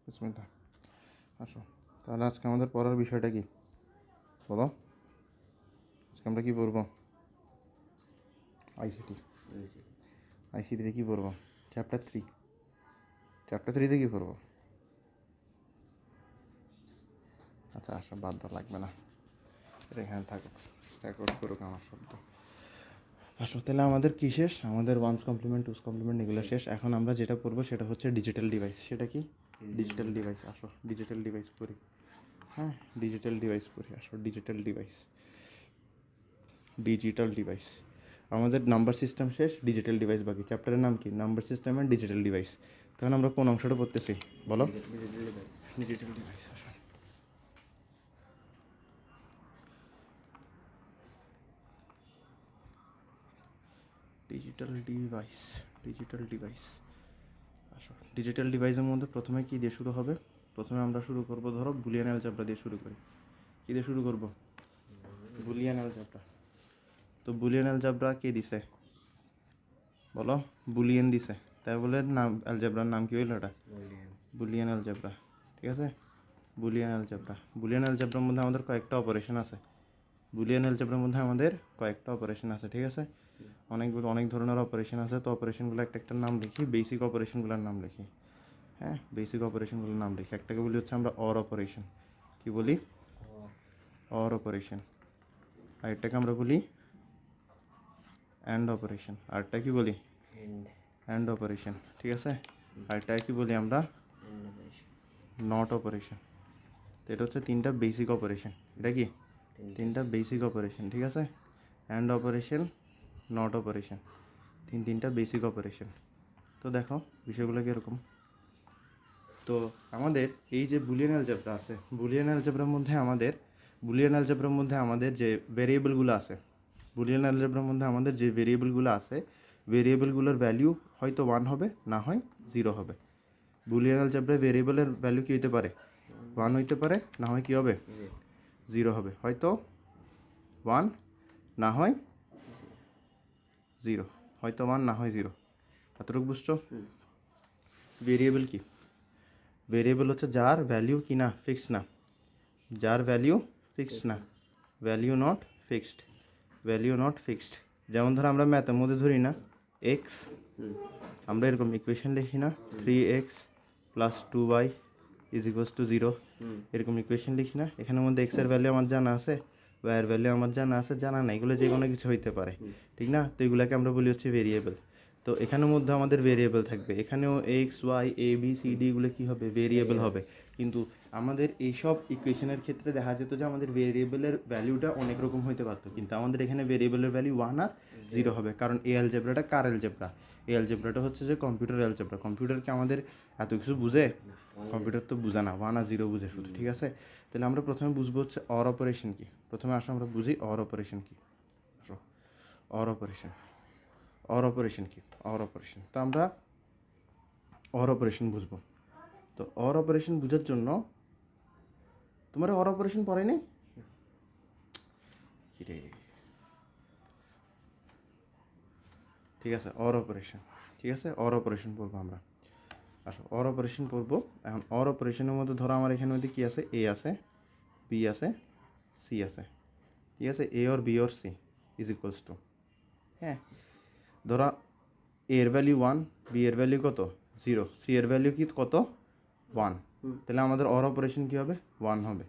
বিসমিল্লাহ। আসো, তাহলে আজকে আমাদের পড়ার বিষয়টা কি বলো? আজকে আমরা কী পড়বো? আইসিটি। আইসিটিতে কী পড়বো? চ্যাপ্টার 3। চ্যাপ্টার 3তে কী পড়বো? আচ্ছা আসো, বাদ দেওয়া লাগবে না, এটা এখানে থাকুক, রেকর্ড করুক আমার শব্দ। আসো, তাহলে আমাদের কী শেষ? আমাদের ওয়ান্স কমপ্লিমেন্ট, টুস কমপ্লিমেন্ট এগুলো শেষ। এখন আমরা যেটা পড়বো সেটা হচ্ছে ডিজিটাল ডিভাইস। সেটা কি? Digital device. আসো, ডিজিটাল ডিভাইস পড়ি। হ্যাঁ, ডিজিটাল ডিভাইস পড়ি। আসো, ডিজিটাল ডিভাইস। ডিজিটাল ডিভাইস আমাদের নাম্বার সিস্টেম শেষ, ডিজিটাল ডিভাইস বাকি। চ্যাপ্টারের নাম কি? Number system and digital device. তখন আমরা কোন অংশটা পড়তেছি বলো? Digital device. আসো, ডিজিটাল ডিভাইস। Digital device. আসো, ডিজিটাল ডিভাইসের মধ্যে প্রথমে কী দিয়ে শুরু হবে? প্রথমে আমরা শুরু করব, ধরো বুলিয়ান অ্যালজেব্রা দিয়ে শুরু করি। কী দিয়ে শুরু করব? Boolean algebra. তো বুলিয়ান অ্যালজেব্রা কে দিছে বলো? বুলিয়ান দিছে, তাই বলে নাম অ্যালজেব্রার নাম কি হইল? এটা বুলিয়ান অ্যালজেব্রা। ঠিক আছে, বুলিয়ান অ্যালজেব্রা। বুলিয়ান অ্যালজেব্রার মধ্যে আমাদের কয়েকটা অপারেশন আছে। বুলিয়ান অ্যালজেব্রার মধ্যে আমাদের কয়েকটা অপারেশন আছে। ঠিক আছে, অনেক ধরনের অপারেশন আছে। তো অপারেশনগুলো একটা নাম লিখি, বেসিক অপারেশনগুলোর নাম লিখি। হ্যাঁ, বেসিক অপারেশনগুলোর নাম লিখি। একটাকে বলি হচ্ছে আমরা অর অপারেশন। কি বলি? Or operation. আরেকটাকে আমরা বলি অ্যান্ড অপারেশন। আরেকটা কি বলি? And operation. ঠিক আছে, আরেকটা কি বলি আমরা? Not operation. তো এটা হচ্ছে তিনটা বেসিক অপারেশন। এটা কি? তিনটা বেসিক অপারেশন। ঠিক আছে, অ্যান্ড অপারেশন, নট অপারেশন, তিনটা বেসিক অপারেশন। তো দেখো বিষয়গুলো কীরকম। তো আমাদের এই যে বুলিয়ান অ্যালজেব্রা আছে, বুলিয়ান অ্যালজেব্রার মধ্যে আমাদের যে ভেরিয়েবলগুলো আছে, বুলিয়ান অ্যালজেব্রার মধ্যে আমাদের যে ভেরিয়েবলগুলো আছে, ভেরিয়েবলগুলোর ভ্যালু হয়তো 1 হবে, না হয় 0 হবে। বুলিয়ান অ্যালজেব্রায় ভেরিয়েবলের ভ্যালু কী হতে পারে? 1 হইতে পারে, না হয় কী হবে? 0 হবে। হয়তো 1, না হয় 0। হয়তো 1, না হয় 0। এতটুকু বুঝছো? ভেরিয়েবল কি? ভেরিয়েবল হচ্ছে যার ভ্যালু কি না ফিক্সড না, যার ভ্যালু ফিক্সড না, value not fixed, value not fixed. যেমন ধরো আমরা ম্যাথের মধ্যে ধরি না এক্স, আমরা এরকম ইকুয়েশন লিখি না 3x + 2y = 0, এরকম ইকুয়েশন লিখি না? এখানের মধ্যে এক্সের ভ্যালু আমার জানা আছে, ওয়াইয়ের ভ্যালু আমার জানা আছে, জানা না, এগুলো যে কোনো কিছু হইতে পারে। ঠিক না? তো এগুলোকে আমরা বলি হচ্ছে ভেরিয়েবল। তো এখানের মধ্যে আমাদের ভেরিয়েবল থাকবে, এখানেও x Y A B C D এগুলো কী হবে? ভেরিয়েবল হবে। কিন্তু আমাদের এইসব ইকুয়েশনের ক্ষেত্রে দেখা যেত যে আমাদের ভেরিয়েবলের ভ্যালুটা অনেক রকম হইতে পারতো, কিন্তু আমাদের এখানে ভেরিয়েবলের ভ্যালু 1 আর 0 হবে। কারণ এই অ্যালজেব্রাটা কার অ্যালজেব্রা? এই অ্যালজেব্রাটা হচ্ছে যে কম্পিউটার অ্যালজেব্রা। কম্পিউটার কি আমাদের এত কিছু বুঝে? কম্পিউটার তো বুঝে না, 1 আর 0 বুঝে শুধু। ঠিক আছে, তাহলে আমরা প্রথমে বুঝবো হচ্ছে অর অপারেশন কী। প্রথমে আসো আমরা বুঝি অর অপারেশন কী। আসো, অর অপারেশন। অর অপারেশন কি? Or operation. তো আমরা অর অপারেশন বুঝবো। তো অর অপারেশন বোঝার জন্য তোমার অর অপারেশন পড়ে নেই কি রে? ঠিক আছে, অর অপারেশন। ঠিক আছে, অর অপারেশন পড়বো আমরা। আসো, অর অপারেশন পড়বো। এখন অর অপারেশনের মধ্যে ধরো আমার এখানে মধ্যে কী আছে? এ আছে, বি আছে, সি আছে। ঠিক আছে, এ অর বি অর সি = হ্যাঁ, ধরো এর ভ্যালু 1, বি এর ভ্যালু কত? 0, সি এর ভ্যালু কি কত? 1। তাহলে আমাদের অর অপারেশন কী হবে? 1 হবে।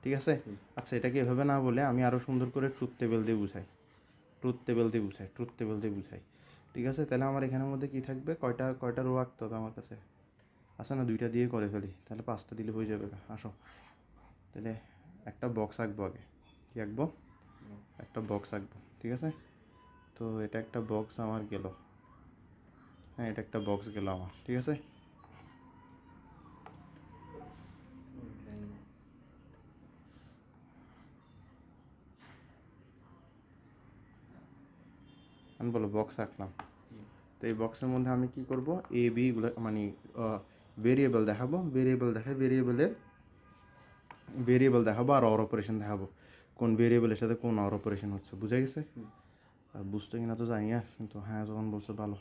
ঠিক আছে, আচ্ছা এটাকে এভাবে না বলে আমি আরও সুন্দর করে ট্রুথ টেবিল দিয়ে বুঝাই। ট্রুথ টেবিল দিয়ে বুঝাই। ঠিক আছে, তাহলে আমার এখানের মধ্যে কী থাকবে? কয়টা রো আঁকতে হবে আমার কাছে? আচ্ছা না, 2টা দিয়ে করে ফেলি, তাহলে 5টা দিলে হয়ে যাবে। আসো, তাহলে একটা বক্স আঁকবো আগে। কী আঁকবো? একটা বক্স আঁকবো। ঠিক আছে, তো এটা একটা বক্স আমার গেল। হ্যাঁ, এটা একটা বক্স গেল আমার। ঠিক আছে, আমি বলো বক্স আঁকলাম। তো এই বক্সের মধ্যে আমি কি করব? এ বিগুলো মানে ভেরিয়েবল দেখাবো, ভেরিয়েবল দেখাবো আর অর অপারেশন দেখাবো। কোন ভেরিয়েবলের সাথে কোন অর অপারেশন হচ্ছে, বুঝে গেছে? আর বুঝতে কিনা তো জানি না, কিন্তু হ্যাঁ যখন বলছো ভালো,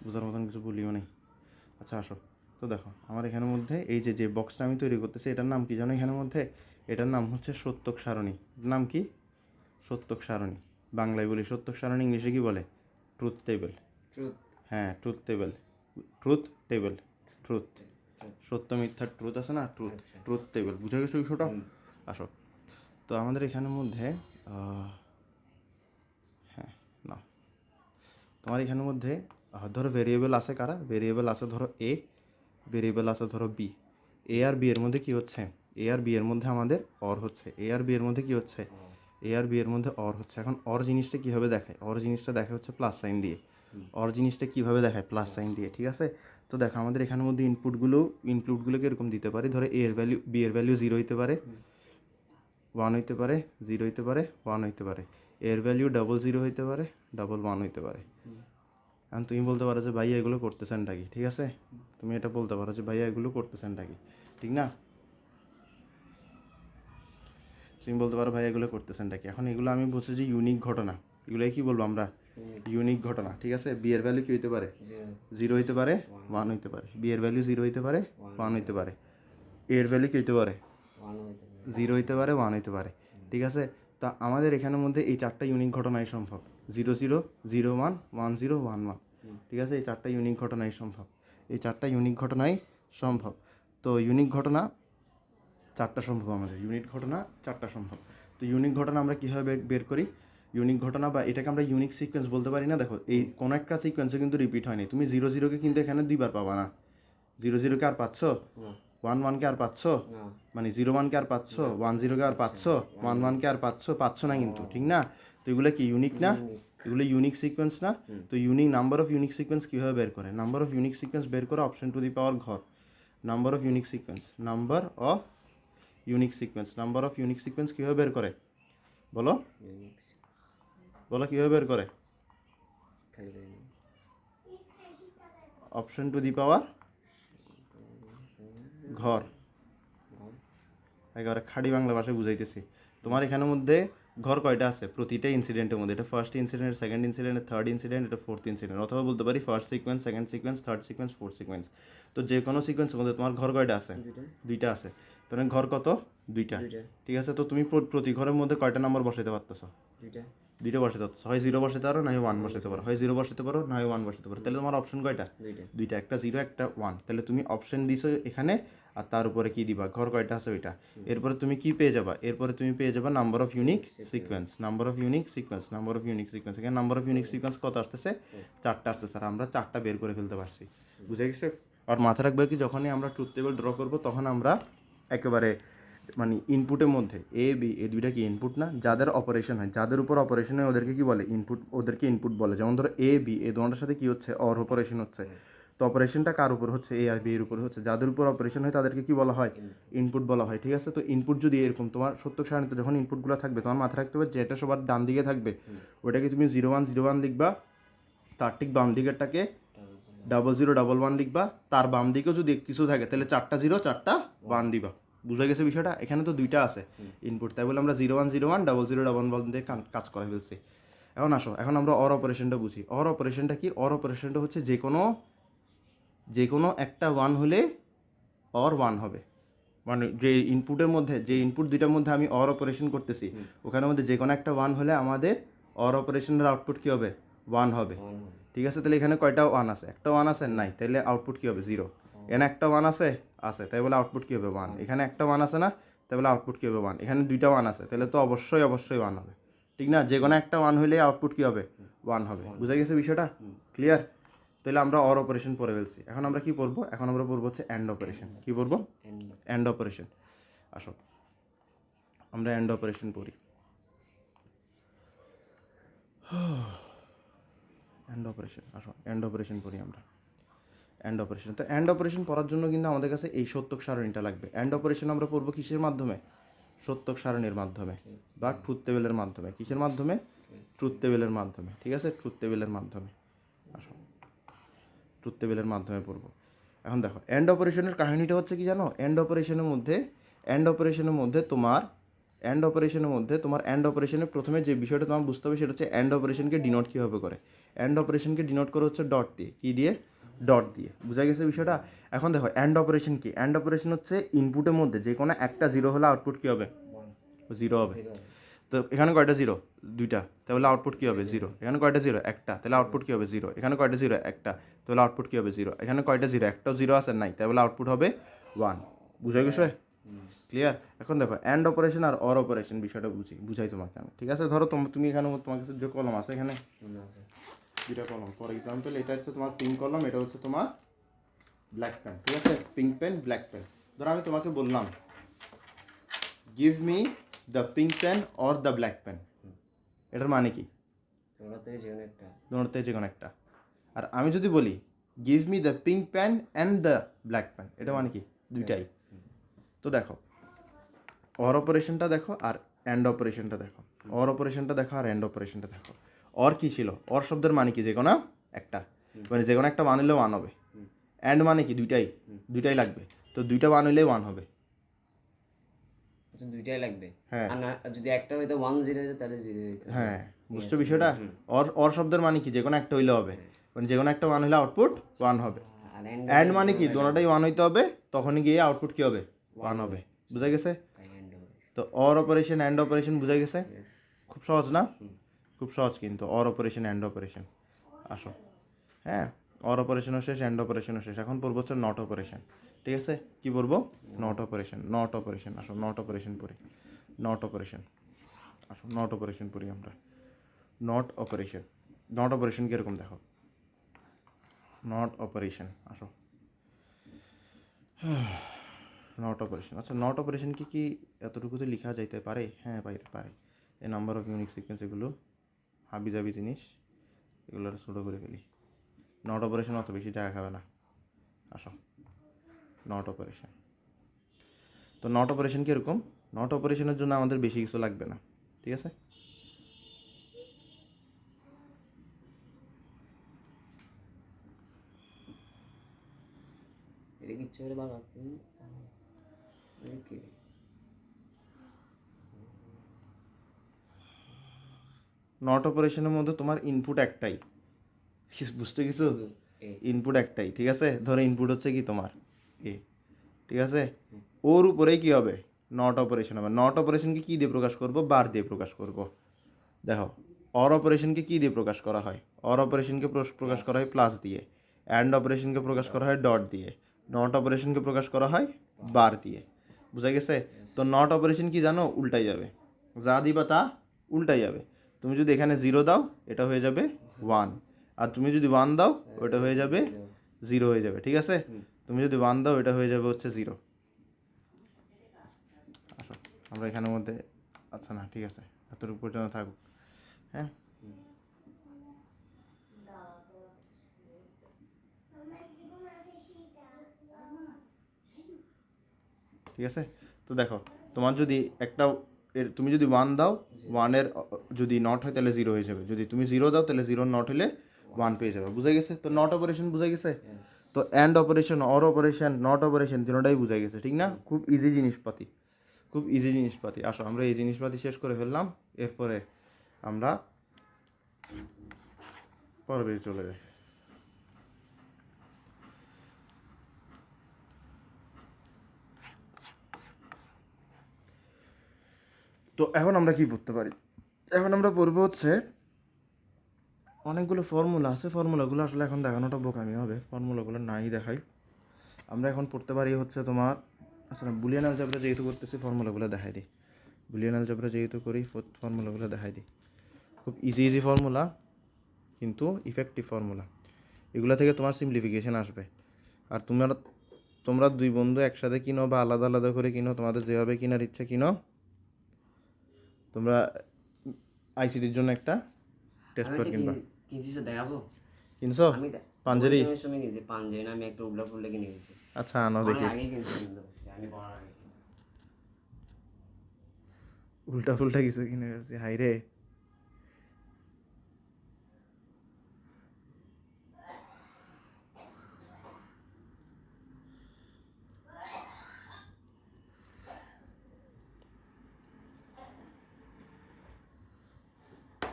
বোঝার মতন কিছু বলিও নেই। আচ্ছা আসো, তো দেখো আমার এখানের মধ্যে এই যে বক্সটা আমি তৈরি করতেছি এটার নাম কি জানো এখানের মধ্যে? এটার নাম হচ্ছে সত্যক সারণী। নাম কি? সত্যক সারণী। বাংলায় বলি সত্যক সারণী, ইংলিশে কি বলে? Truth table. হ্যাঁ, truth table. Truth table, truth, সত্য মিথ্যার ট্রুথ আছে না, ট্রুথ, ট্রুথ টেবিল। বুঝে গেছো বিষয়টা? আসো, তো আমাদের এখানের মধ্যে হ্যাঁ না, তোমার এখানের মধ্যে ধরো ভেরিয়েবল আছে কারা? ভেরিয়েবল আছে ধরো এ, ভেরিয়েবল আছে ধরো বি। এ আর বি এর মধ্যে কি হচ্ছে? এ আর বি এর মধ্যে আমাদের অর হচ্ছে। এ আর বি এর মধ্যে কি হচ্ছে? এ আর বি এর মধ্যে অর হচ্ছে। এখন অর জিনিসটা কীভাবে দেখায়? অর জিনিসটা দেখা হচ্ছে প্লাস সাইন দিয়ে। অর জিনিসটা কীভাবে দেখায়? প্লাস সাইন দিয়ে, ঠিক আছে? তো দেখো আমাদের এখানের মধ্যে ইনপুটগুলোকে এরকম দিতে পারি। ধরো এ এর ভ্যালু, বি এর ভ্যালু 0 হইতে পারে, 1 হইতে পারে, 0 হইতে পারে, 1 হইতে পারে। এর ভ্যালু 00 হইতে পারে, 11 হইতে পারে। এখন তুমি বলতে পারো যে ভাইয়া এগুলো করতেছেনটা কি, ঠিক আছে? তুমি এটা বলতে পারো যে ভাইয়া এগুলো করতেছেনটা কি, ঠিক না? তুমি বলতে পারো ভাই এগুলো করতেছেনটা কি। এখন এগুলো আমি বলছি যে ইউনিক ঘটনা। এগুলোই কি বলবো আমরা? ইউনিক ঘটনা, ঠিক আছে? বি এর ভ্যালু কি হইতে পারে? 0 হইতে পারে, 1 হইতে পারে। বি এর ভ্যালু 0 হইতে পারে, 1 হইতে পারে। এ এর ভ্যালু কি হইতে পারে? 0 হইতে পারে, 1 হইতে পারে, ঠিক আছে? তা আমাদের এখানের মধ্যে এই 4টা ইউনিক ঘটনাই সম্ভব। 0 0 0 1 1 0 1 1, ঠিক আছে? এই 4টা ইউনিক ঘটনাই সম্ভব। এই 4টা ইউনিক ঘটনাই সম্ভব। তো ইউনিক ঘটনা 4টা সম্ভব আমাদের। ইউনিক ঘটনা 4টা সম্ভব। তো ইউনিক ঘটনা আমরা কীভাবে বের করি? ইউনিক ঘটনা বা এটাকে আমরা ইউনিক সিকোয়েন্স বলতে পারি না। দেখো এই কোনো একটা সিকোয়েন্সে কিন্তু রিপিট হয়নি। তুমি 0 0কে কিন্তু এখানে 2বার পাবা না। 0 0কে আর পাচ্ছ, 1 1কে আর পাচ্ছ, মানে 0 1কে আর পাচ্ছ, 1 0কে আর পাচ্ছ, 1 1কে আর পাচ্ছ না কিন্তু, ঠিক না? তো এগুলো কি ইউনিক না? এগুলো ইউনিক সিকোয়েন্স না? তো unique number of unique sequence কীভাবে বের করে? নাম্বার অফ ইউনিক সিকোয়েন্স বের করে অপশন টু দি পাওয়ার ঘর। Number of unique sequence, number of unique sequence, number of unique sequence কীভাবে বের করে? বলো বলো কীভাবে বের করে? অপশন টু দি পাওয়ার ঘর। একেবারে খাঁটি বাংলা ভাষায় বুঝাইতেছি। তোমার এখানের মধ্যে ঘর কয়টা আছে? প্রতিটা ইনসিডেন্টের মধ্যে। এটা first incident, second incident, third incident, এটা ফোর্থ ইনসিডেন্ট। অথবা বলতে পারি first sequence, second sequence, third sequence, fourth sequence. তো যে কোনো সিকোয়েন্সের মধ্যে তোমার ঘর কয়টা আছে? 2টা আছে। তোমার ঘর কত? 2টা, ঠিক আছে? তো তুমি প্রতি ঘরের মধ্যে কয়টা নাম্বার বসাইতে পারতেছো? 2টা বসাতে পারছো। হয় 0 বসাতে পারো, না হয় 1 বসাতে পারো। হয় 0 বসাতে পারো, না হয় 1 বসাতে পারো। তাহলে তোমার অপশন কয়টা? 2টা, একটা 0 একটা 1। তাহলে তুমি অপশন দিছো এখানে, আর তার উপরে কি দিবা? ঘর কয়টা আছে ওইটা। এরপরে তুমি কি পেয়ে যাবা? এরপরে তুমি পেয়ে যাবা number of unique sequence, number of unique sequence, number of unique sequence. এখানে নাম্বার অফ ইউনিক সিকোয়েন্স কত আসতেছে? 4টা আসতেছে। আর আমরা 4টা বের করে ফেলতে পারছি। বুঝে গেছে? আর মাথা রাখবে কি, যখনই আমরা ট্রুথ টেবিল ড্র করবো তখন আমরা একেবারে মানে ইনপুটের মধ্যে এ বি এই দুইটা কি ইনপুট না? যাদের অপারেশন হয়, যাদের উপর অপারেশন হয় ওদেরকে কি বলে? ইনপুট। ওদেরকে ইনপুট বলে। যেমন ধরো এ বি এই দুটার সাথে কি হচ্ছে? অর অপারেশন হচ্ছে। তো অপারেশনটা কার উপর হচ্ছে? এ আর বি এর উপর হচ্ছে। যাদের উপর অপারেশন হয় তাদেরকে কি বলা হয়? ইনপুট বলা হয়, ঠিক আছে? তো ইনপুট যদি এরকম তোমার সত্যক সারণীতে যখন ইনপুটগুলো থাকবে, তোমার মাথা রাখতে হবে যেটা সবার ডান দিকে থাকবে ওইটাকে তুমি 0 1 0 1 লিখবা। তার ঠিক বাম দিকেরটাকে 0 0 1 1 লিখবা। তার বাম দিকেও যদি কিছু থাকে তাহলে 4টা 0 4টা 1 দিবা। বুঝা গেছে বিষয়টা? এখানে তো 2টা আছে ইনপুট, তাই বলে আমরা 0 1 0 1 0 0 1 1 দিয়ে কাজ করে ফেলছি। এখন আসো, এখন আমরা অর অপারেশনটা বুঝি। অর অপারেশনটা কি? অর অপারেশনটা হচ্ছে যে কোনো একটা 1 হলে অর 1 হবে। মানে যে ইনপুটের মধ্যে, যে ইনপুট দুইটার মধ্যে আমি অর অপারেশন করতেছি ওখানের মধ্যে যে কোনো একটা 1 হলে আমাদের অর অপারেশনের আউটপুট কী হবে? 1 হবে, ঠিক আছে? তাহলে এখানে কয়টা 1 আছে? একটা 1 আছে? নাই। তাহলে আউটপুট কী হবে? 0। এখানে একটা 1 আছে? আছে, তাই বলে আউটপুট কী হবে? 1। এখানে একটা 1 আছে না? তাই বলে আউটপুট কী হবে? 1। এখানে 2টা 1 আছে, তাহলে তো অবশ্যই 1 হবে, ঠিক না? যে কোনো একটা 1 হলে আউটপুট কী হবে? 1 হবে। বুঝা গেছে বিষয়টা? ক্লিয়ার? তাহলে আমরা অর অপারেশন পড়ে ফেলছি। এখন আমরা কি পড়বো? এখন আমরা পড়বো হচ্ছে অ্যান্ড অপারেশন। কি পড়বো? And operation. আসো আমরা অ্যান্ড অপারেশন পড়ি। অ্যান্ড অপারেশন, আসো অ্যান্ড অপারেশন পড়ি আমরা। অ্যান্ড অপারেশন, তো অ্যান্ড অপারেশন পড়ার জন্য কিন্তু আমাদের কাছে এই সত্যক সারণীটা লাগবে। অ্যান্ড অপারেশন আমরা পড়বো কিসের মাধ্যমে? সত্যক সারণীর মাধ্যমে বা ট্রুথ টেবিলের মাধ্যমে। কিসের মাধ্যমে? ট্রুথ টেবিলের মাধ্যমে, ঠিক আছে? ট্রুথ টেবিলের মাধ্যমে। আসো ট্রুথ টেবিলের মাধ্যমে পড়বো। এখন দেখো অ্যান্ড অপারেশনের কাহিনীটা হচ্ছে কি জানো? অ্যান্ড অপারেশনের মধ্যে তোমার অ্যান্ড অপারেশনের প্রথমে যে বিষয়টা তোমার বুঝতে হবে সেটা হচ্ছে অ্যান্ড অপারেশনকে ডিনোট কীভাবে করে। অ্যান্ড অপারেশনকে ডিনোট করে হচ্ছে ডট দিয়ে। কী দিয়ে? ডট দিয়ে। বুঝা গেছে বিষয়টা? এখন দেখো অ্যান্ড অপারেশন কি? অ্যান্ড অপারেশন হচ্ছে ইনপুটের মধ্যে যে কোনো একটা জিরো হলে আউটপুট কী হবে? জিরো হবে। তো এখানে কয়টা জিরো? দুইটা, তাহলে আউটপুট কী হবে? জিরো। এখানে কয়টা জিরো? একটা, তাহলে আউটপুট কী হবে? জিরো। এখানে কয়টা জিরো? একটা, তাহলে আউটপুট কী হবে? জিরো। এখানে কয়টা জিরো? একটাও জিরো আছে নাই, তাহলে আউটপুট হবে 1। বুঝা গেছে? ক্লিয়ার? এখন দেখো অ্যান্ড অপারেশন আর অর অপারেশন বিষয়টা বুঝাই তোমাকে আমি, ঠিক আছে? ধরো তুমি এখানে তোমার কাছে যে কলম আছে, এখানে দুইটা কলম, ফর এক্সাম্পল এটা হচ্ছে তোমার পিঙ্ক কলম, এটা হচ্ছে তোমার ব্ল্যাক পেন, ঠিক আছে? Pink pen, black pen. ধরো আমি তোমাকে বললাম give me the pink pen or the black pen, এটার মানে কি? দুটোর থেকে যে কোনো একটা। আর আমি যদি বলি give me the pink pen and the black pen, এটা মানে কি? দুইটাই। তো দেখো অর অপারেশনটা দেখো আর অ্যান্ড অপারেশনটা দেখো, অর অপারেশনটা দেখো আর অ্যান্ড অপারেশনটা দেখো। অর কি ছিল? অর শব্দের মানে কি? যে কোনো একটা, মানে যে কোনো একটা মান হইলে 1 হবে। অ্যান্ড মানে কি? দুইটাই লাগবে, তো দুইটা মান হইলে 1 হবে। দুইটাই লাগবে। হ্যাঁ, আর না যদি একটা হইতো 1 0 হইতো তাহলে 0 হইতো। হ্যাঁ, বুঝছো বিষয়টা? অর শব্দের মানে কি? যে কোনো একটা হইলে হবে, মানে যে কোনো একটা মান হইলে আউটপুট 1 হবে। আর অ্যান্ড মানে কি? দুটোটাই 1 হইতে হবে, তখনই গিয়ে আউটপুট কি হবে? 1 হবে। বুঝা গেছে? তো অর অপারেশন অ্যান্ড অপারেশন বুঝা গেছে? খুব সহজ না? খুব সহজ কিন্তু অর অপারেশন অ্যান্ড অপারেশন। আসো, হ্যাঁ, অর অপারেশনও শেষ, অ্যান্ড অপারেশনও শেষ। এখন পড়বো হচ্ছে নট অপারেশন, ঠিক আছে? কি বলবো? Not operation. নট অপারেশন, আসো নট অপারেশন পড়ি। নট অপারেশন, আসো নট অপারেশন পড়ি আমরা। নট অপারেশন, নট অপারেশন কীরকম দেখো। নট অপারেশন, আসো নট অপারেশন। আচ্ছা, নট অপারেশন কি এতটুকুতে লেখা যাইতে পারে? হ্যাঁ পারে। এই নাম্বার অফ ইউনিক সিকোয়েন্স, এগুলো হাবিজাবি জিনিস, এগুলো ছোটো করে ফেলি। নট অপারেশন অত বেশি জায়গা খাবে না। আসো নট অপারেশন। তো নট অপারেশন কীরকম? নট অপারেশনের জন্য আমাদের বেশি কিছু লাগবে না, ঠিক আছে? এটা কি ইচ্ছে করে বানাতে? নট অপারেশনের মধ্যে তোমার ইনপুট একটাই, বুঝতে কিছু? ইনপুট একটাই, ঠিক আছে? ধরো ইনপুট হচ্ছে কি তোমার এ, ঠিক আছে? ওর উপরেই কি হবে? নট অপারেশন হবে। নট অপারেশনকে কী দিয়ে প্রকাশ করব? বার দিয়ে প্রকাশ করব। দেখো অর অপারেশনকে কী দিয়ে প্রকাশ করা হয়? অর অপারেশনকে প্রকাশ করা হয় প্লাস দিয়ে, অ্যান্ড অপারেশনকে প্রকাশ করা হয় ডট দিয়ে, নট অপারেশনকে প্রকাশ করা হয় বার দিয়ে। বুঝা গেছে? তো নট অপারেশন কি জানো? উল্টাই যাবে, যা দিবা তা উল্টাই যাবে। তুমি যদি এখানে 0 দাও, এটা হয়ে যাবে 1, আর তুমি যদি 1 দাও, ওটা হয়ে যাবে 0 হয়ে যাবে, ঠিক আছে? তুমি যদি 1 দাও, এটা হয়ে যাবে হচ্ছে 0। আসো আমরা এখানের মধ্যে, আচ্ছা না ঠিক আছে, এতটুকু পর্যন্ত থাকুক, হ্যাঁ? ঠিক আছে? তো দেখো তোমার যদি একটা তুমি যদি 1 দাও, 1-এর যদি নট হয় তাহলে 0 হয়ে যাবে। যদি তুমি 0 দাও তাহলে 0 নট হলে 1 পেয়ে যাবে। বুঝা গেছে? তো নট অপারেশন বুঝা গেছে? তো and operation, or operation, not operation তিনটাই বুঝা গেছে, ঠিক না? খুব ইজি জিনিসপাতি, খুব ইজি জিনিসপাতি। আসো আমরা এই জিনিসপাতি শেষ করে ফেললাম, এরপরে আমরা পরে চলে যাই। তো এখন আমরা কি পড়তে পারি? এখন আমরা পড়বো হচ্ছে অনেকগুলো ফর্মুলা আছে, ফর্মুলাগুলো আসলে এখন দেখানোটা বোকামি হবে, ফর্মুলাগুলো নাই দেখাই। আমরা এখন পড়তে পারি হচ্ছে তোমার, আসলে বুলিয়ান অ্যালজেব্রা যেহেতু করতেছি ফর্মুলাগুলো দেখাই দিই। বুলিয়ান অ্যালজেব্রা যেহেতু করি ফর্মুলাগুলো দেখাই দিই। খুব ইজি ফর্মুলা, কিন্তু ইফেক্টিভ ফর্মুলা। এগুলো থেকে তোমার সিম্পলিফিকেশন আসবে। আর তোমরা দুই বন্ধু একসাথে কিনো বা আলাদা আলাদা করে কিনো, তোমাদের যেভাবে কেনার ইচ্ছা কিনো, তোমরা আইসিটির জন্য একটা টেস্ট পেপার কিনবা। দেখাবো? কিনছো আমি পাঞ্জেরি? সময় কিনছি পাঞ্জেরি না, আমি একটা উল্টা ফুলটা কিনে গেছি। আচ্ছা আনো দেখি। আগে কিনছি কিন্তু জানি পড়ার আগে। উল্টা ফুলটা কিছু কিনে গেছি, হাই রে।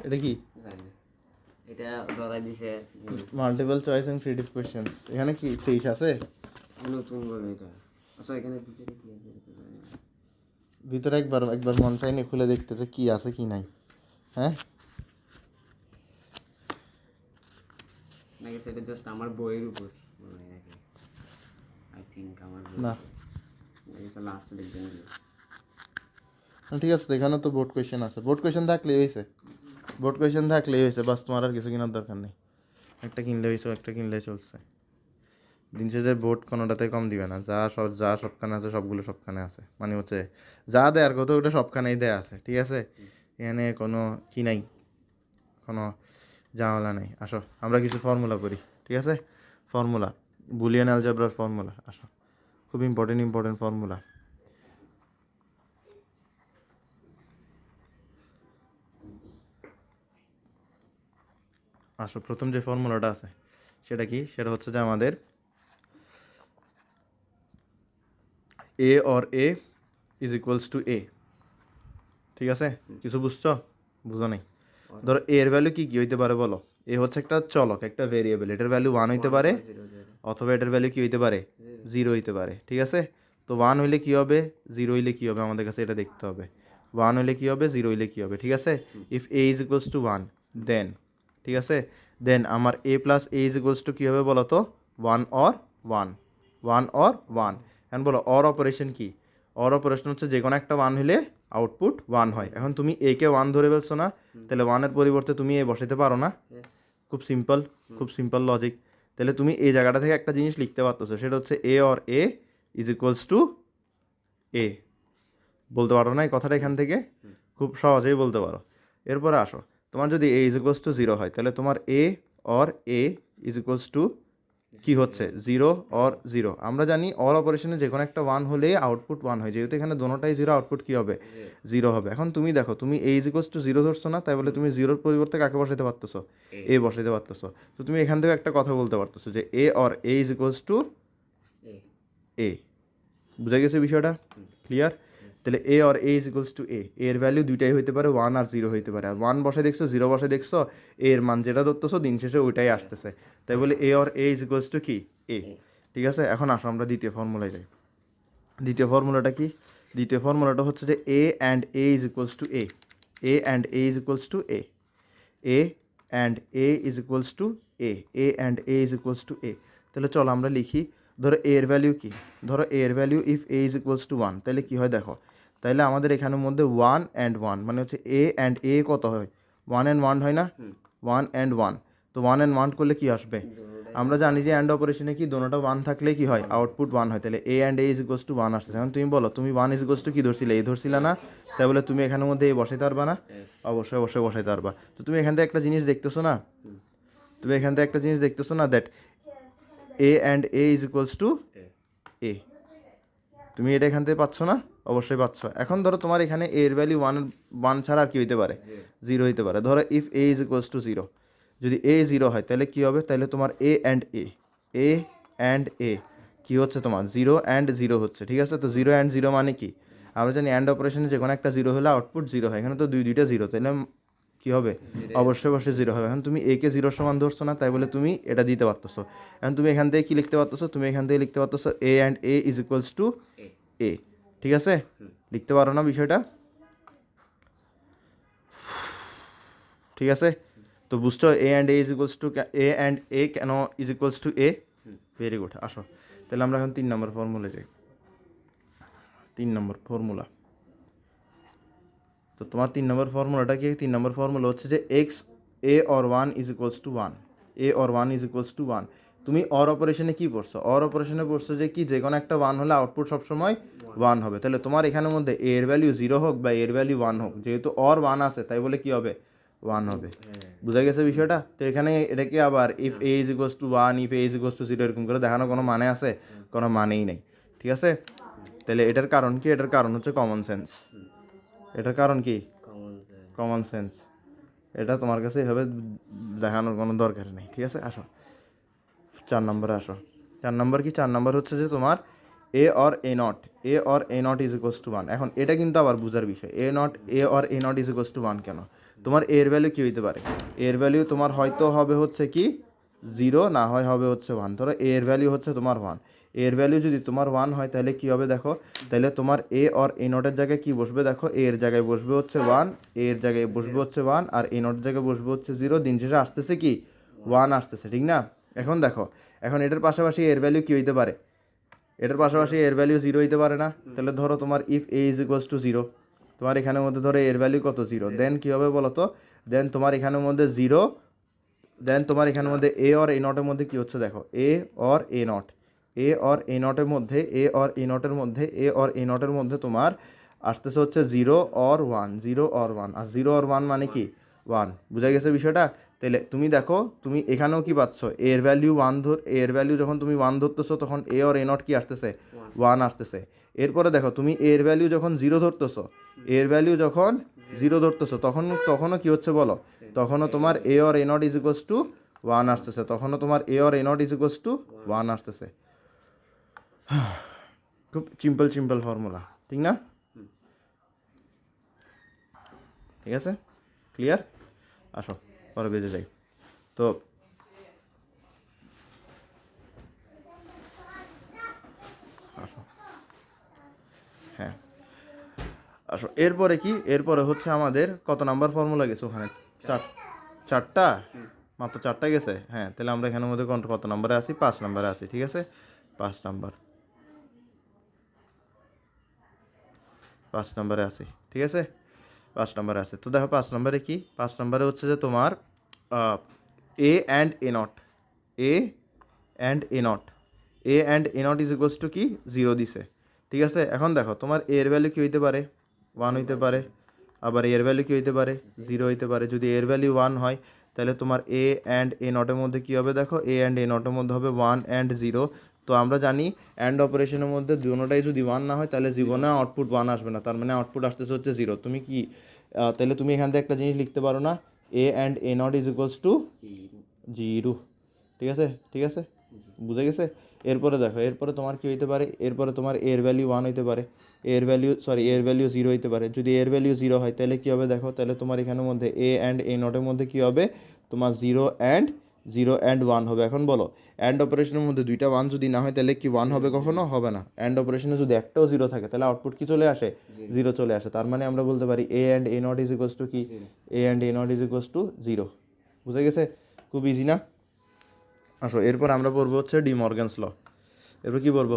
এটা কি? জানি না। এটা ধরাই দিছে multiple choice and creative questions. এখানে কি 23 আছে? নতুন বলে এটা। আচ্ছা এখানে ভিতরে কি আছে এটা তো জানি না। ভিতরে একবার মন চাইনি খুলে দেখতে যে কি আছে কি নাই। হ্যাঁ, নাকি সেটা জাস্ট আমার বইয়ের উপর মনে হয় নাকি, আই থিঙ্ক আমার বই না নাকি স্যার লাস্টে দেখবেন কি না, ঠিক আছে, এখানে তো বোর্ড কোয়েশ্চেন আছে। বোর্ড কোয়েশ্চেন থাকলে হয়েছে, বোর্ড কোয়েশ্চেন থাকলে হয়েছে, বাস তোমার আর কিছু কেনার দরকার নেই। একটা কিনলে হয়েছে, একটা কিনলে চলছে। দিন শেষে বোর্ড কোনোটাতে কম দিবে না, যা সবখানে আছে সবগুলো সবখানে আছে, মানে হচ্ছে যা দেয়ার কথা ওটা সবখানেই দেয়া আছে, ঠিক আছে। এখানে কোনো কি নাই, কোনো ঝামেলা নেই। আসো আমরা কিছু ফর্মুলা করি, ঠিক আছে। ফর্মুলা, বুলিয়ান অ্যালজেব্রার ফর্মুলা, আসো, খুব ইম্পর্টেন্ট ফর্মুলা। আসো, প্রথম যে ফর্মুলাটা আছে সেটা কি? সেটা হচ্ছে যে আমাদের A or A is equals to A, ঠিক আছে। কিছু বুঝছো? বুঝো নাই? ধরো এর ভ্যালু কি কি হইতে পারে বলো? এ হচ্ছে একটা চলক, একটা ভেরিয়েবল, এটার ভ্যালু 1 হইতে পারে, অথবা এটার ভ্যালু কি হইতে পারে? 0 হইতে পারে, ঠিক আছে। তো 1 হইলে কি হবে, 0 হইলে কি হবে, আমাদের কাছে এটা দেখতে হবে। 1 হইলে কি হবে, 0 হইলে কি হবে, ঠিক আছে। If A is equals to 1 then, ঠিক আছে, দেন আমার A plus A is equals to কী হবে বলো তো? 1 অর 1, 1 অর 1। এখন বলো অর অপারেশন কি? অর অপারেশন হচ্ছে যে কোনো একটা 1 হলে আউটপুট 1 হয়। এখন তুমি এ কে 1 ধরে ফেলছো না, তাহলে 1-এর পরিবর্তে তুমি এ বসাতে পারো না। খুব সিম্পল লজিক। তাহলে তুমি এই জায়গাটা থেকে একটা জিনিস লিখতে পারতেছো, সেটা হচ্ছে A or A is equals to A. বলতে পারো না এই কথাটা এখান থেকে? খুব সহজেই বলতে পারো। এরপরে আসো, তোমার যদি এ ইজ ইকুয়ালস টু 0 হয়, তাহলে তোমার A or A is equals to কী হচ্ছে? 0 অর 0। আমরা জানি অর অপারেশনে যে কোনো একটা 1 হলে আউটপুট 1 হয়, যেহেতু এখানে দোনোটাই 0, আউটপুট কী হবে? 0 হবে। এখন তুমি দেখো, তুমি এ ইজ ইকুয়ালস টু 0 ধরছো না, তাই বলে তুমি 0-র পরিবর্তে কাকে বসাতে পারতেছো? এ বসাতে পারতেছো। তো তুমি এখান থেকে একটা কথা বলতে পারতেছো যে A or A is equals to A. বুঝা গেছে বিষয়টা? ক্লিয়ার? তাহলে A or A is equals to A, এর ভ্যালু দুইটাই হইতে পারে, 1 আর 0 হইতে পারে। আর 1 বসে দেখছো, 0 বসে দেখছো, এর মান যেটা ধরতেছো দিন শেষে ওইটাই আসতেছে। তাই বলে A or A is equals to কি? এ, ঠিক আছে। এখন আসো আমরা দ্বিতীয় ফর্মুলায় যাই। দ্বিতীয় ফর্মুলাটা কি? দ্বিতীয় ফর্মুলাটা হচ্ছে যে A and A is equals to A, A and A is equals to A, A and A is equals to A, A and A is equals to A. তাহলে চলো আমরা লিখি। ধরো এর ভ্যালিউ কি? ধরো এর value if A is equals to 1, তাহলে কী হয় দেখো। তাহলে আমাদের এখানের মধ্যে 1 অ্যান্ড 1 মানে হচ্ছে এ অ্যান্ড এ কত হয়? 1 অ্যান্ড 1 হয় না? 1 অ্যান্ড 1। তো 1 অ্যান্ড 1 করলে কি আসবে? আমরা জানি যে অ্যান্ড অপারেশনে কি দোনোটা 1 থাকলে কি হয়? আউটপুট 1 হয়। তাহলে A and A is equals to 1 আসছে। এখন তুমি বলো, তুমি 1 ইজ ইকুয়ালস টু কী ধরছিলে? এ ধরছিলে না? তাই বলে তুমি এখানের মধ্যে এ বসাইতে পারবা না? অবশ্যই বসাইতে পারবা। তো তুমি এখান থেকে একটা জিনিস দেখতেছো না, তুমি এখান থেকে একটা জিনিস দেখতেছো না, that A and A is equals to A. তুমি এটা এখান থেকে পাচ্ছ না? অবশ্যই পাচ্ছ। এখন ধরো তোমার এখানে এর ভ্যালু 1 ছাড়া আর কি হইতে পারে? 0 হইতে পারে। ধরো if A is equals to 0, যদি এ 0 হয় তাহলে কী হবে? তাহলে তোমার এ অ্যান্ড এ কী হচ্ছে? তোমার 0 অ্যান্ড 0 হচ্ছে, ঠিক আছে। তো 0 অ্যান্ড 0 মানে কি? আমরা জানি অ্যান্ড অপারেশনে যে কোনো একটা 0 হলে আউটপুট 0 হয়। এখানে তো দুইটা 0, তাহলে কী হবে? অবশ্যই 0 হবে। এখন তুমি এ কে 0 সমান ধরছো না, তাই বলে তুমি এটা দিতে পারতেছো। এখন তুমি এখান থেকে কী লিখতে পারতেছো? তুমি এখান থেকে লিখতে পারতেছো A and A is equals to A, ঠিক আছে। লিখতে পারো না বিষয়টা? ঠিক আছে। তো বুঝছো A and A is equals to, A and A কেন is equals to A? Very good. আসো তাহলে আমরা এখন 3 নম্বর ফর্মুলা যাই। 3 নম্বর ফর্মুলা, তো তোমার 3 নম্বর ফর্মুলাটা কি? 3 নম্বর ফর্মুলা হচ্ছে যে x a or 1 is equals to 1, a or 1 is equals to 1। তুমি অর অপারেশনে কী পড়ছো? অর অপারেশনে পড়ছো যে কি, যে কোনো একটা 1 হলে আউটপুট সবসময় 1 হবে। তাহলে তোমার এখানের মধ্যে এর ভ্যালিউ 0 হোক বা এর ভ্যালিউ 1 হোক, যেহেতু অর 1 আছে তাই বলে কী হবে? 1 হবে। বুঝা গেছে বিষয়টা? তো এখানে এটাকে আবার if A is equals to 1, if A is equals to 0 এরকম করে দেখানোর কোনো মানে আছে? কোনো মানেই নেই, ঠিক আছে। তাহলে এটার কারণ কি? এটার কারণ হচ্ছে কমন সেন্স। এটার কারণ কি? Common sense. এটা তোমার কাছে এভাবে দেখানোর কোনো দরকার নেই, ঠিক আছে। আসো 4 নম্বরে আসো। 4 নম্বর কি? 4 নম্বর হচ্ছে যে তোমার A or A not is equals to 1। এখন এটা কিন্তু আবার বুঝার বিষয়, A or A not is equals to 1 কেন? তোমার এর ভ্যালু কী হইতে পারে? এর ভ্যালু তোমার হয়তো হবে হচ্ছে কি 0, না হয় হবে হচ্ছে 1। ধরো এর ভ্যালু হচ্ছে তোমার 1, এর ভ্যালু যদি তোমার 1 হয় তাহলে কী হবে দেখো, তাহলে তোমার এ অর এ নটের জায়গায় কী বসবে দেখো, এর জায়গায় বসবে হচ্ছে 1, এর জায়গায় বসবে হচ্ছে 1, আর এ নটের জায়গায় বসবে হচ্ছে 0। দিন শেষে আসতেছে কি 1 আসতেছে, ঠিক না? এখন দেখো, এখন এটার পাশাপাশি এর ভ্যালু কী হইতে পারে? এটার পাশাপাশি এর ভ্যালু 0 হইতে পারে না? তাহলে ধরো তোমার if A is equals to 0, তোমার এখানের মধ্যে ধরো এর ভ্যালু কত 0, দেন কী হবে বলো তো? দেন তোমার এখানের মধ্যে 0, দেন তোমার এখানের মধ্যে এ অর এ নটের মধ্যে কী হচ্ছে দেখো, A or A not, A or A নটের মধ্যে, এ অর এ নটের মধ্যে, এ অর এ নটের মধ্যে তোমার আসতেছে হচ্ছে 0 অর 1, 0 অর 1, আর 0 অর 1 মানে কি 1। বুঝা গেছে বিষয়টা? তাহলে তুমি দেখো, তুমি এখানেও কি পাচ্ছ, এর ভ্যালু 1 এর ভ্যালু যখন তুমি 1 ধরতেছো তখন এ অর এ নট কি আসতেছে 1 আসতেছে। এরপরে দেখো তুমি এর ভ্যালু যখন 0 ধরতেছো, এর ভ্যালু যখন 0 ধরতেছো তখনও কি হচ্ছে বলো, তখনও তোমার A or A not is equals to 1 আসতেছে, তখনও তোমার A or A not is equals to 1 আসতেছে। খুব সিম্পল ফর্মুলা, ঠিক না? ঠিক আছে, ক্লিয়ার? আসো পরে বেজে যাই। তো আসো, হ্যাঁ আসো, এরপরে কি, এরপরে হচ্ছে আমাদের কত নাম্বার ফর্মুলা গেছে ওখানে? চারটা, মাত্র 4টা গেছে। হ্যাঁ, তাহলে আমরা এখানের মধ্যে কত নাম্বারে আছি? 5 নাম্বারে আছি, ঠিক আছে? 5 নাম্বারে আছি, ঠিক আছে? 5 নাম্বারে আছে। তো দেখো 5 নাম্বারে কি, 5 নাম্বারে হচ্ছে যে তোমার A and A not, A and A not, A and A not is equals to কি 0 দিছে, ঠিক আছে? এখন দেখো তোমার এর ভ্যালু কী হইতে পারে? 1 হইতে পারে, আবার এর ভ্যালু কী হইতে পারে? 0 হইতে পারে। যদি এর ভ্যালু 1 হয় তাহলে তোমার এ অ্যান্ড এ নটের মধ্যে কী হবে দেখো, এ অ্যান্ড এ নটের মধ্যে হবে 1 অ্যান্ড 0। তো আমরা জানি অ্যান্ড অপারেশনের মধ্যে দুটোটাই যদি 1 না হয় তাহলে জীবনে আউটপুট 1 আসবে না, তার মানে আউটপুট আসতেছে হচ্ছে 0। তুমি কি তাহলে তুমি এখান থেকে একটা জিনিস লিখতে পারো না, A and A not is equals to 0, ঠিক আছে? ঠিক আছে, বুঝে গেছে? এরপরে দেখো, এরপরে তোমার কী হইতে পারে, এরপরে তোমার এর ভ্যালু 1 হইতে পারে, এর ভ্যালু 0 হইতে পারে। যদি এর ভ্যালু 0 হয় তাহলে কী হবে দেখো, তাহলে তোমার এখানের মধ্যে এ অ্যান্ড এ নটের মধ্যে কী হবে, তোমার 0 অ্যান্ড 1 হবে। এখন বলো, অ্যান্ড অপারেশনের মধ্যে দুইটা 1 যদি না হয় তাহলে কি 1 হবে? কখনো হবে না। অ্যান্ড অপারেশনে যদি একটাও 0 থাকে তাহলে আউটপুট কি চলে আসে? 0 চলে আসে। তার মানে আমরা বলতে পারি A and A not is equals to কি, A and A not is equals to 0। বুঝে গেছে? খুব ইজি না? আসো, এরপর আমরা পড়বো হচ্ছে ডি মর্গ্যানস ল। এরপর কি বলবো?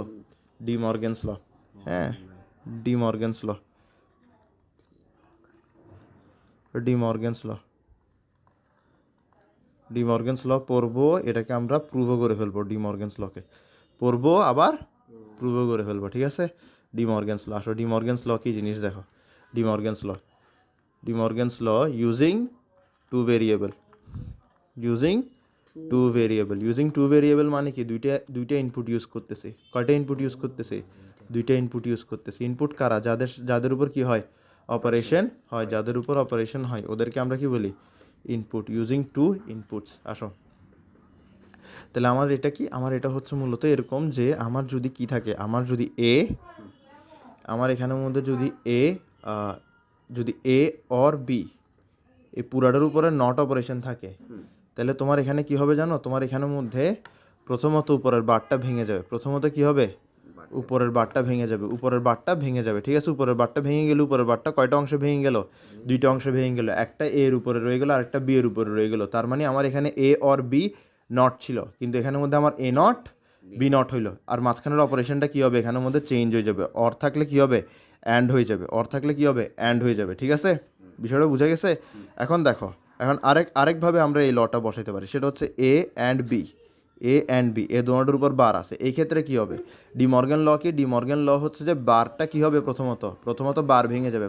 ডি মর্গ্যানস ল। হ্যাঁ, D Morgan's law, De Morgan's law, De Morgan's ল পড়বো, এটাকে আমরা প্রুভও করে ফেলবো। ডি মর্গ্যানস লকে পড়বো আবার প্রুভও করে ফেলবো, ঠিক আছে? ডি মর্গ্যানস ল, আসো ডি মর্গ্যানস ল কি জিনিস দেখো। De Morgan's law, De Morgan's law using two variable, using two variable, using two variable মানে কি, দুইটা ইনপুট ইউজ করতেছে। কয়টা ইনপুট ইউজ করতেছে? দুইটা ইনপুট ইউজ করতেছে। ইনপুট কারা? যাদের উপর কি হয়, অপারেশন হয়, যাদের উপর অপারেশন হয় ওদেরকে আমরা কি বলি? ইনপুট। Using two inputs. আসো, তাহলে আমার এটা কি, আমার এটা হচ্ছে মূলত এরকম যে আমার যদি কি থাকে, আমার যদি এ, আমার এখানের মধ্যে যদি এ অর বি এই পুরাটার উপরে নট অপারেশন থাকে, তাহলে তোমার এখানে কি হবে জানো, তোমার এখানের মধ্যে প্রথমত উপরের বারটা ভেঙে যাবে। প্রথমত কি হবে? উপরের বারটা ভেঙে যাবে, উপরের বারটা ভেঙে যাবে, ঠিক আছে? উপরের বারটা ভেঙে গেলে, উপরের বারটা কয়টা অংশে ভেঙে গেল? দুইটা অংশে ভেঙে গেল। একটা এ এর উপরে রয়ে গেল, আরেকটা বি এর উপরে রয়ে গেল। তার মানে আমার এখানে এ অর বি নট ছিল, কিন্তু এখানের মধ্যে আমার এ নট বি নট হইলো, আর মাঝখানের অপারেশনটা কি হবে, এখানের মধ্যে চেঞ্জ হয়ে যাবে। অর থাকলে কি হবে? অ্যান্ড হয়ে যাবে। অর থাকলে কি হবে? অ্যান্ড হয়ে যাবে, ঠিক আছে? বিষয়টা বুঝা গেছে? এখন দেখো, এখন আরেকভাবে আমরা এই লটা বসাইতে পারি, সেটা হচ্ছে A and B, A and B A দুটোর উপর বার আছে। এই ক্ষেত্রে কি হবে? ডি মর্গ্যান ল কি? ডি মর্গ্যান ল হচ্ছে যে বারটা কি হবে, প্রথমত বার ভেঙে যাবে,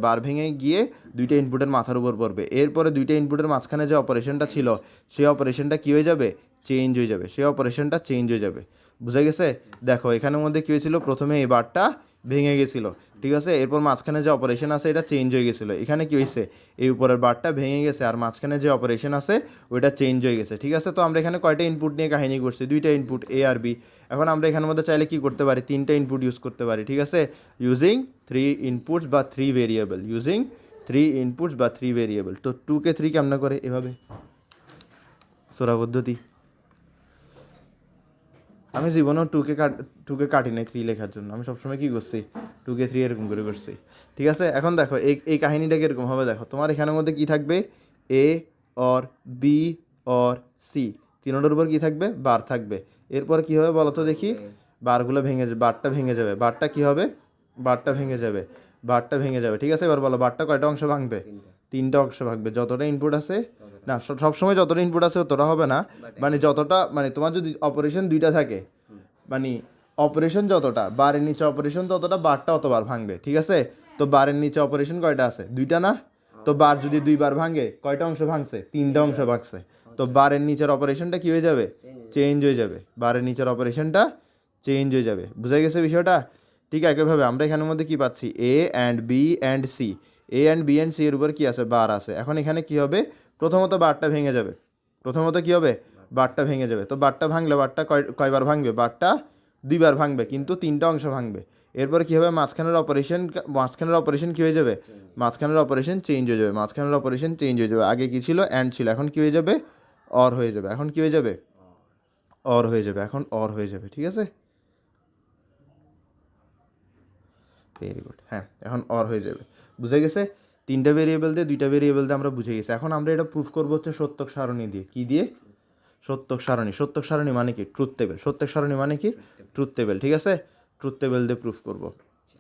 বার ভেঙে গিয়ে দুইটা ইনপুটের মাথার উপর পড়বে। এরপরে দুইটা ইনপুটের মাঝখানে যে অপারেশনটা ছিল সেই অপারেশনটা কি হয়ে যাবে? চেঞ্জ হয়ে যাবে, সেই অপারেশনটা চেঞ্জ হয়ে যাবে। বুঝা গেছে? দেখো এখানের মধ্যে কী হয়েছিল, প্রথমে এই বারটা ভেঙে গেছিলো, ঠিক আছে? এরপর মাঝখানে যে অপারেশন আছে এটা চেঞ্জ হয়ে গেছিলো। এখানে কি হয়েছে? এই উপরের বারটা ভেঙে গেছে, আর মাঝখানে যে অপারেশন আছে ওইটা চেঞ্জ হয়ে গেছে, ঠিক আছে? তো আমরা এখানে কয়টা ইনপুট নিয়ে কাহিনী করছি? দুইটা ইনপুট, এ আর বি। এখন আমরা এখানের মধ্যে চাইলে কি করতে পারি? 3টা ইনপুট ইউজ করতে পারি, ঠিক আছে? ইউজিং 3 ইনপুটস বা 3 ভেরিয়েবল, ইউজিং 3 ইনপুটস বা 3 ভেরিয়েবল। তো 2কে 3 কেমন করে? এভাবে সোরা পদ্ধতি। আমি জীবনেও টুকে কাটি নাই 3 লেখার জন্য। আমি সবসময় কী করছি? 2কে 3 এরকম করে করছি। ঠিক আছে, এখন দেখো এই কাহিনীটা কীরকম হবে দেখো। তোমার এখানের মধ্যে কী থাকবে? এ অর বি অর সি, তিনটার উপর কী থাকবে? বার থাকবে। এরপর কী হবে বলো তো দেখি? বারগুলো ভেঙে যাবে, বারটা ভেঙে যাবে। বারটা কী হবে? বারটা ভেঙে যাবে, বারটা ভেঙে যাবে। ঠিক আছে, এবার বলো বারটা কয়টা অংশ ভাঙবে? 3টা অংশ ভাঙবে। যতটা ইনপুট আছে, না সবসময় যতটা ইনপুট আছে ততটা হবে না, মানে যতটা, মানে তোমার যদি অপারেশন 2টা থাকে, মানে অপারেশন যতটা, বারের নিচে অপারেশন ততটা, বারটা অতবার ভাঙবে। ঠিক আছে, তো বারের নিচে অপারেশন কয়টা আছে? 2টা না? তো বার যদি 2বার ভাঙে, কয়টা অংশ ভাঙছে? 3টা অংশ ভাঙছে। তো বারের নিচের অপারেশনটা কী হয়ে যাবে? চেঞ্জ হয়ে যাবে। বারের নিচের অপারেশনটা চেঞ্জ হয়ে যাবে। বুঝা গেছে বিষয়টা? ঠিক একইভাবে আমরা এখানের মধ্যে কি পাচ্ছি? A and B and C, A and B and C এর উপর কি আছে? বার আছে। এখন এখানে কি হবে? প্রথমত বারটা ভেঙে যাবে। প্রথমত কি হবে? বারটা ভেঙে যাবে। তো বারটা ভাঙলে বারটা কয়বার ভাঙবে? বারটা 2বার ভাঙবে, কিন্তু 3টা অংশ ভাঙবে। এরপর কি হবে? মাঝখানের অপারেশন কি হয়ে যাবে? মাঝখানের অপারেশন চেঞ্জ হয়ে যাবে। মাঝখানের অপারেশন চেঞ্জ হয়ে যাবে। আগে কি ছিল? অ্যান্ড ছিল, এখন কি হয়ে যাবে? অর হয়ে যাবে। এখন কি হয়ে যাবে? অর হয়ে যাবে। এখন অর হয়ে যাবে। ঠিক আছে, ভেরি গুড। হ্যাঁ, এখন অর হয়ে যাবে। বুঝে গেছে? 3টা ভেরিয়েবল দিয়ে 2টা ভেরিয়েবল দিয়ে আমরা বুঝে গেছি। এখন আমরা এটা প্রুফ করবো হচ্ছে সত্যক সারণী দিয়ে। কি দিয়ে? সত্যক সারণী। সত্যক সারণী মানে কি? Truth table. সত্যক সারণী মানে কি? Truth table. ঠিক আছে, ট্রুথ টেবিল দিয়ে প্রুফ করব।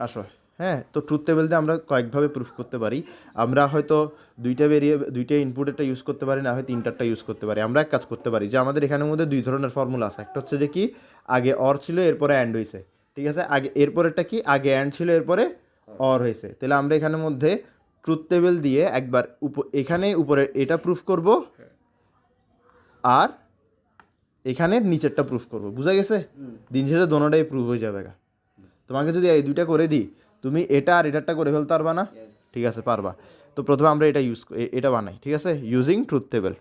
আসো, হ্যাঁ, তো ট্রুথ টেবিল দিয়ে আমরা কয়েকভাবে প্রুফ করতে পারি। আমরা হয়তো 2টা ইনপুটেরটা ইউজ করতে পারি, না হয় 3টারটা ইউজ করতে পারি। আমরা এক কাজ করতে পারি যে আমাদের এখানের মধ্যে 2 ধরনের ফর্মুলা আছে। একটা হচ্ছে যে কি, আগে অর ছিল এরপরে অ্যান্ড হয়েছে। ঠিক আছে, আগে এরপরেরটা কি, আগে অ্যান্ড ছিল এরপরে অর হয়েছে। তাহলে আমরা এখানের মধ্যে ট্রুথ টেবিল দিয়ে একবার এখানে উপরে এটা প্রুফ করব, আর এখানে নিচেরটা প্রুফ করবো। বুঝা গেছে? দিন শেষে দোনোটাই প্রুফ হয়ে যাবে। তোমাকে যদি এই 2টা করে দিই, তুমি এটা আর এটারটা করে ফেলতে পারবা না? ঠিক আছে, পারবা। তো প্রথমে আমরা এটা বানাই। ঠিক আছে, ইউজিং ট্রুথ টেবিল।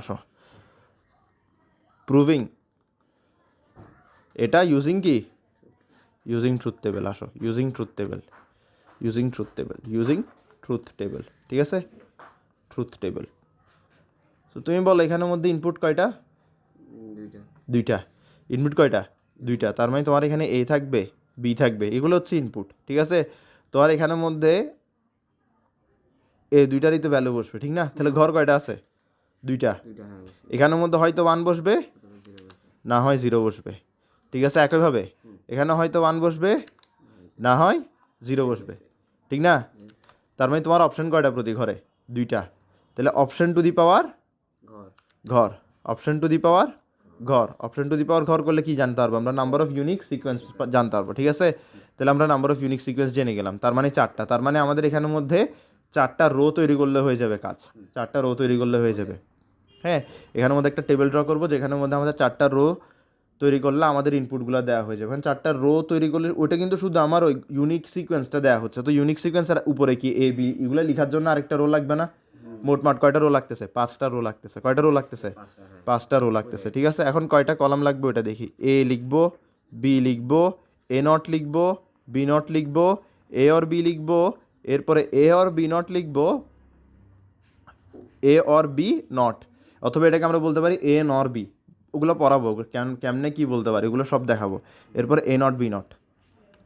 আসো, প্রুভিং এটা ইউজিং কি? Using truth table. আসো, using truth table, using truth table, using truth table. ঠিক আছে, ট্রুথ টেবিল। তো তুমি বলো এখানের মধ্যে ইনপুট কয়টা? 2টা। ইনপুট কয়টা? 2টা। তার মানে তোমার এখানে এ থাকবে, বি থাকবে, এগুলো হচ্ছে ইনপুট। ঠিক আছে, তোমার এখানের মধ্যে এই 2টারই তো ভ্যালু বসবে, ঠিক না? তাহলে ঘর কয়টা আছে? 2টা। এখানের মধ্যে হয়তো 1 বসবে, না হয় 0 বসবে। ঠিক আছে, একইভাবে এখানে হয়তো 1 বসবে, না হয় 0 বসবে, ঠিক না? তার মানে তোমার অপশন কয়টা প্রতি ঘরে? 2টা। তাহলে অপশন টু দি পাওয়ার ঘর, অপশন টু দি পাওয়ার ঘর, অপশন টু দি পাওয়ার ঘর করলে কি জানতে পারবো আমরা? নাম্বার অফ ইউনিক সিকোয়েন্স জানতে পারবো। ঠিক আছে, তাহলে আমরা নাম্বার অফ ইউনিক সিকোয়েন্স জেনে গেলাম। তার মানে 4টা। তার মানে আমাদের এখানের মধ্যে 4টা রো তৈরি করলে হয়ে যাবে কাজ। 4টা রো তৈরি করলে হয়ে যাবে। হ্যাঁ, এখানের মধ্যে একটা টেবিল ড্র করবো, যেখানের মধ্যে আমাদের 4টা রো তৈরি করলে আমাদের ইনপুটগুলো দেওয়া হয়ে যাবে। 4টা রো তৈরি করলে ওটা কিন্তু শুধু আমার ওই ইউনিক সিকোয়েন্সটা দেওয়া হচ্ছে। তো ইউনিক সিকোয়েন্সের উপরে কি এ বি এগুলো লেখার জন্য আরেকটা রো লাগবে না? মোটমাট কয়টা রো লাগতেছে? 5টা রো লাগতেছে। কয়টা রো লাগতেছে? 5টা রো লাগতেছে। ঠিক আছে, এখন কয়টা কলাম লাগবে ওটা দেখি। এ লিখবো, বি লিখবো, এ নট লিখবো, বি নট লিখবো, এ অর বি লিখবো, এরপরে এ অর বি নট লিখবো, এ অর বি নট, অথবা এটাকে আমরা বলতে পারি এ নর বি। ওগুলো পড়াবো কেমনে কি বলতে পারি, ওগুলো সব দেখাবো। এরপর এ নট বি নট।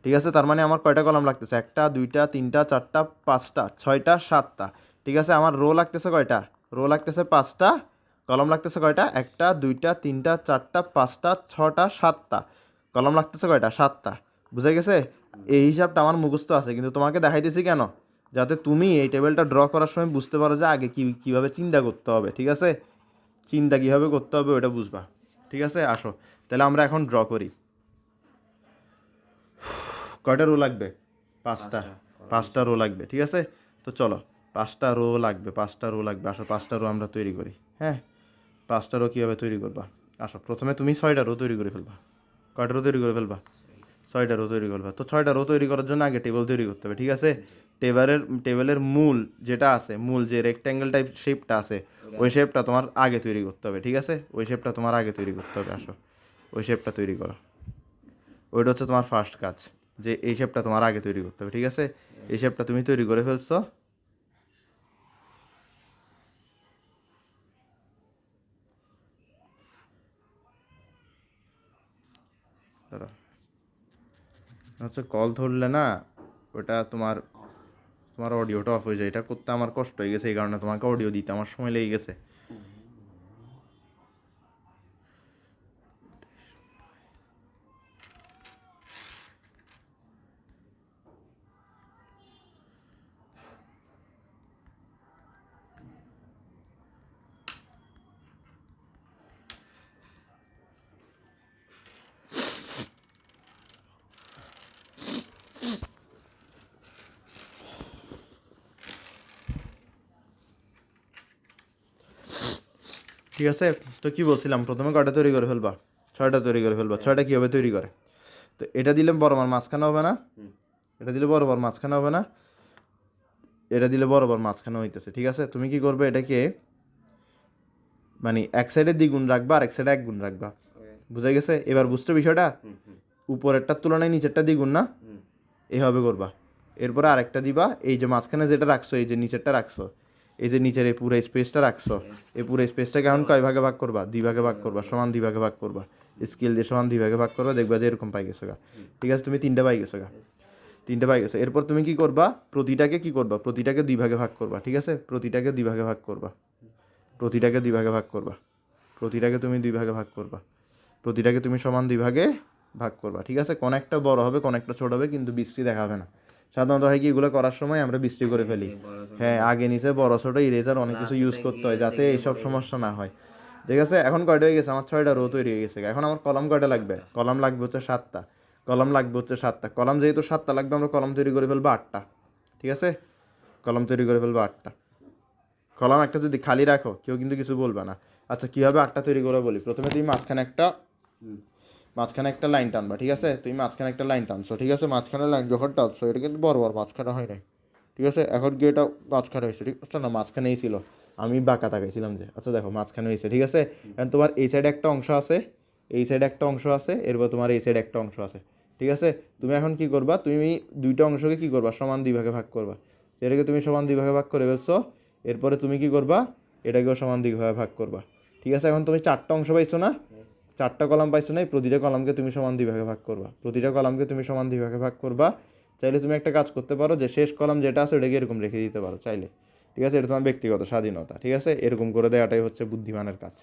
ঠিক আছে, তার মানে আমার কয়টা কলাম লাগতেছে? 1টা 2টা 3টা 4টা 5টা 6টা 7টা। ঠিক আছে, আমার রো লাগতেছে কয়টা? রো লাগতেছে 5টা। কলম লাগতেছে কয়টা? 1টা 2টা 3টা 4টা 5টা 6টা 7টা। কলম লাগতেছে কয়টা? 7টা। বুঝে গেছে? এই হিসাবটা আমার মুখস্থ আছে, কিন্তু তোমাকে দেখাইতেছি কেন? যাতে তুমি এই টেবিলটা ড্র করার সময় বুঝতে পারো যে আগে কীভাবে চিন্তা করতে হবে। ঠিক আছে, চিন্তা কীভাবে করতে হবে ওটা বুঝবা। ঠিক আছে, আসো তাহলে আমরা এখন ড্র করি। কয়টা রো লাগবে? 5টা। 5টা রো লাগবে। ঠিক আছে, তো চলো 5টা রো লাগবে, 5টা রো লাগবে। আসো 5টা রো আমরা তৈরি করি। হ্যাঁ, 5টা রো কীভাবে তৈরি করবা? আসো, প্রথমে তুমি 6টা রো তৈরি করে ফেলবা। কয়টা রো তৈরি করে ফেলবা? 6টা রো তৈরি করবা। তো 6টা রো তৈরি করার জন্য আগে টেবিল তৈরি করতে হবে। ঠিক আছে, টেবিলের মূল যেটা আছে, মূল যে রেক্ট্যাঙ্গেল টাইপ শেপটা আছে, ওই শেপটা তোমার আগে তৈরি করতে হবে। ঠিক আছে, ওই শেপটা তোমার আগে তৈরি করতে হবে। আসো, ওই শেপটা তৈরি করো। ওইটা হচ্ছে তোমার ফার্স্ট কাজ, যে এই শেপটা তোমার আগে তৈরি করতে হবে, ঠিক আছে? এই শেপটা তুমি তৈরি করে ফেলছো। ধরো হচ্ছে কল ধরলে না ওটা তোমার তোমার অডিওটা অফ হয়ে যায়, এটা করতে আমার কষ্ট হয়ে গেছে, এই কারণে তোমাকে অডিও দিতে আমার সময় লেগে গেছে। ঠিক আছে, তো কি বলছিলাম, প্রথমে কয়টা তৈরি করে ফেলবা? 6টা তৈরি করে ফেলবা। 6টা কীভাবে তৈরি করে? তো এটা দিলে বরাবর মাঝখানে হবে না, এটা দিলে বরাবর মাঝখানে হবে না, এটা দিলে বরাবর মাঝখানে হইতেছে, ঠিক আছে? তুমি কি করবে, এটাকে মানে এক সাইডে দ্বিগুণ রাখবা আর এক সাইডে এক গুণ রাখবা, বুঝা গেছে? এবার বুঝছো বিষয়টা? উপরেরটার তুলনায় নিচেরটা দ্বিগুণ না, এইভাবে করবা। এরপরে আরেকটা দিবা, এই যে মাঝখানে যেটা রাখছো, এই যে নিচেরটা রাখছো, এই যে নিচের এই পুরো স্পেসটা রাখছো, এই পুরো স্পেসটাকে এখন কয় ভাগে ভাগ করবা? 2 ভাগে ভাগ করবা, সমান 2 ভাগে ভাগ করবা, স্কেল দিয়ে সমান 2 ভাগে ভাগ করবা, দেখবা যে এরকম পাই গেছো গা, ঠিক আছে? তুমি 3টে পাই গেছো গা, 3টে পাই গেছো। এরপর তুমি কি করবা, প্রতিটাকে কি করবা, প্রতিটাকে 2 ভাগে ভাগ করবা, ঠিক আছে? প্রতিটাকে 2 ভাগে ভাগ করবা, প্রতিটাকে 2 ভাগে ভাগ করবা, প্রতিটাকে তুমি 2 ভাগে ভাগ করবা, প্রতিটাকে তুমি সমান 2 ভাগে ভাগ করবা, ঠিক আছে? কোন একটা বড় হবে, কোন একটা ছোট হবে, কিন্তু বৃষ্টি দেখাবে না। সাধারণত হয় কি, এগুলো করার সময় আমরা বৃষ্টি করে ফেলি। হ্যাঁ, আগে নিচে বড় ছোট ইরেজার অনেক কিছু ইউজ করতে হয় যাতে এইসব সমস্যা না হয়, ঠিক আছে? এখন কয়টা হয়ে গেছে আমার? 6টা রো তৈরি হয়ে গেছে। এখন আমার কলাম কয়টা লাগবে? কলাম লাগবে হচ্ছে 7টা, কলাম লাগবে হচ্ছে 7টা। কলাম যেহেতু 7টা লাগবে, আমরা কলাম তৈরি করে ফেলবো 8টা, ঠিক আছে? কলাম তৈরি করে ফেলবো 8টা। কলাম একটা যদি খালি রাখো কেউ কিন্তু কিছু বলবে না। আচ্ছা, কীভাবে 8টা তৈরি করে বলি। প্রথমে তুমি মাঝখানে একটা লাইন টানবা, ঠিক আছে? তুমি মাঝখানে একটা লাইন টানছো, ঠিক আছে? মাঝখানে লাইন যখন টানছো, এটা কিন্তু বরাবর মাঝখানে হয় নাই, ঠিক আছে? এখন কি এটা মাঝখানে হয়েছে? ঠিক আছে না, মাঝখানেই ছিল, আমি বাঁকা তাকাইছিলাম যে। আচ্ছা দেখো, মাঝখানে হয়েছে, ঠিক আছে? এখন তোমার এই সাইডে একটা অংশ আছে, এই সাইডে একটা অংশ আছে, এরপর তোমার এই সাইডে একটা অংশ আছে, ঠিক আছে? তুমি এখন কি করবা, তুমি 2টা অংশকে কি করবা, সমান 2 ভাগে ভাগ করবা। এটাকে তুমি সমান 2 ভাগে ভাগ করে ফেলছো, এরপরে তুমি কি করবা, এটাকেও সমান 2 ভাগে ভাগ করবা, ঠিক আছে? এখন তুমি 4টা অংশ পাইছো না, 4টা কলাম পাইছো না, প্রতিটা কলামকে তুমি সমান 2 ভাগে ভাগ করবা, প্রতিটা কলামকে তুমি সমান 2 ভাগে ভাগ করবা। চাইলে তুমি একটা কাজ করতে পারো, যে শেষ কলাম যেটা আছে ওটাকে এরকম রেখে দিতে পারো চাইলে, ঠিক আছে? এটা তোমার ব্যক্তিগত স্বাধীনতা, ঠিক আছে? এরকম করে দেওয়াটাই হচ্ছে বুদ্ধিমানের কাজ,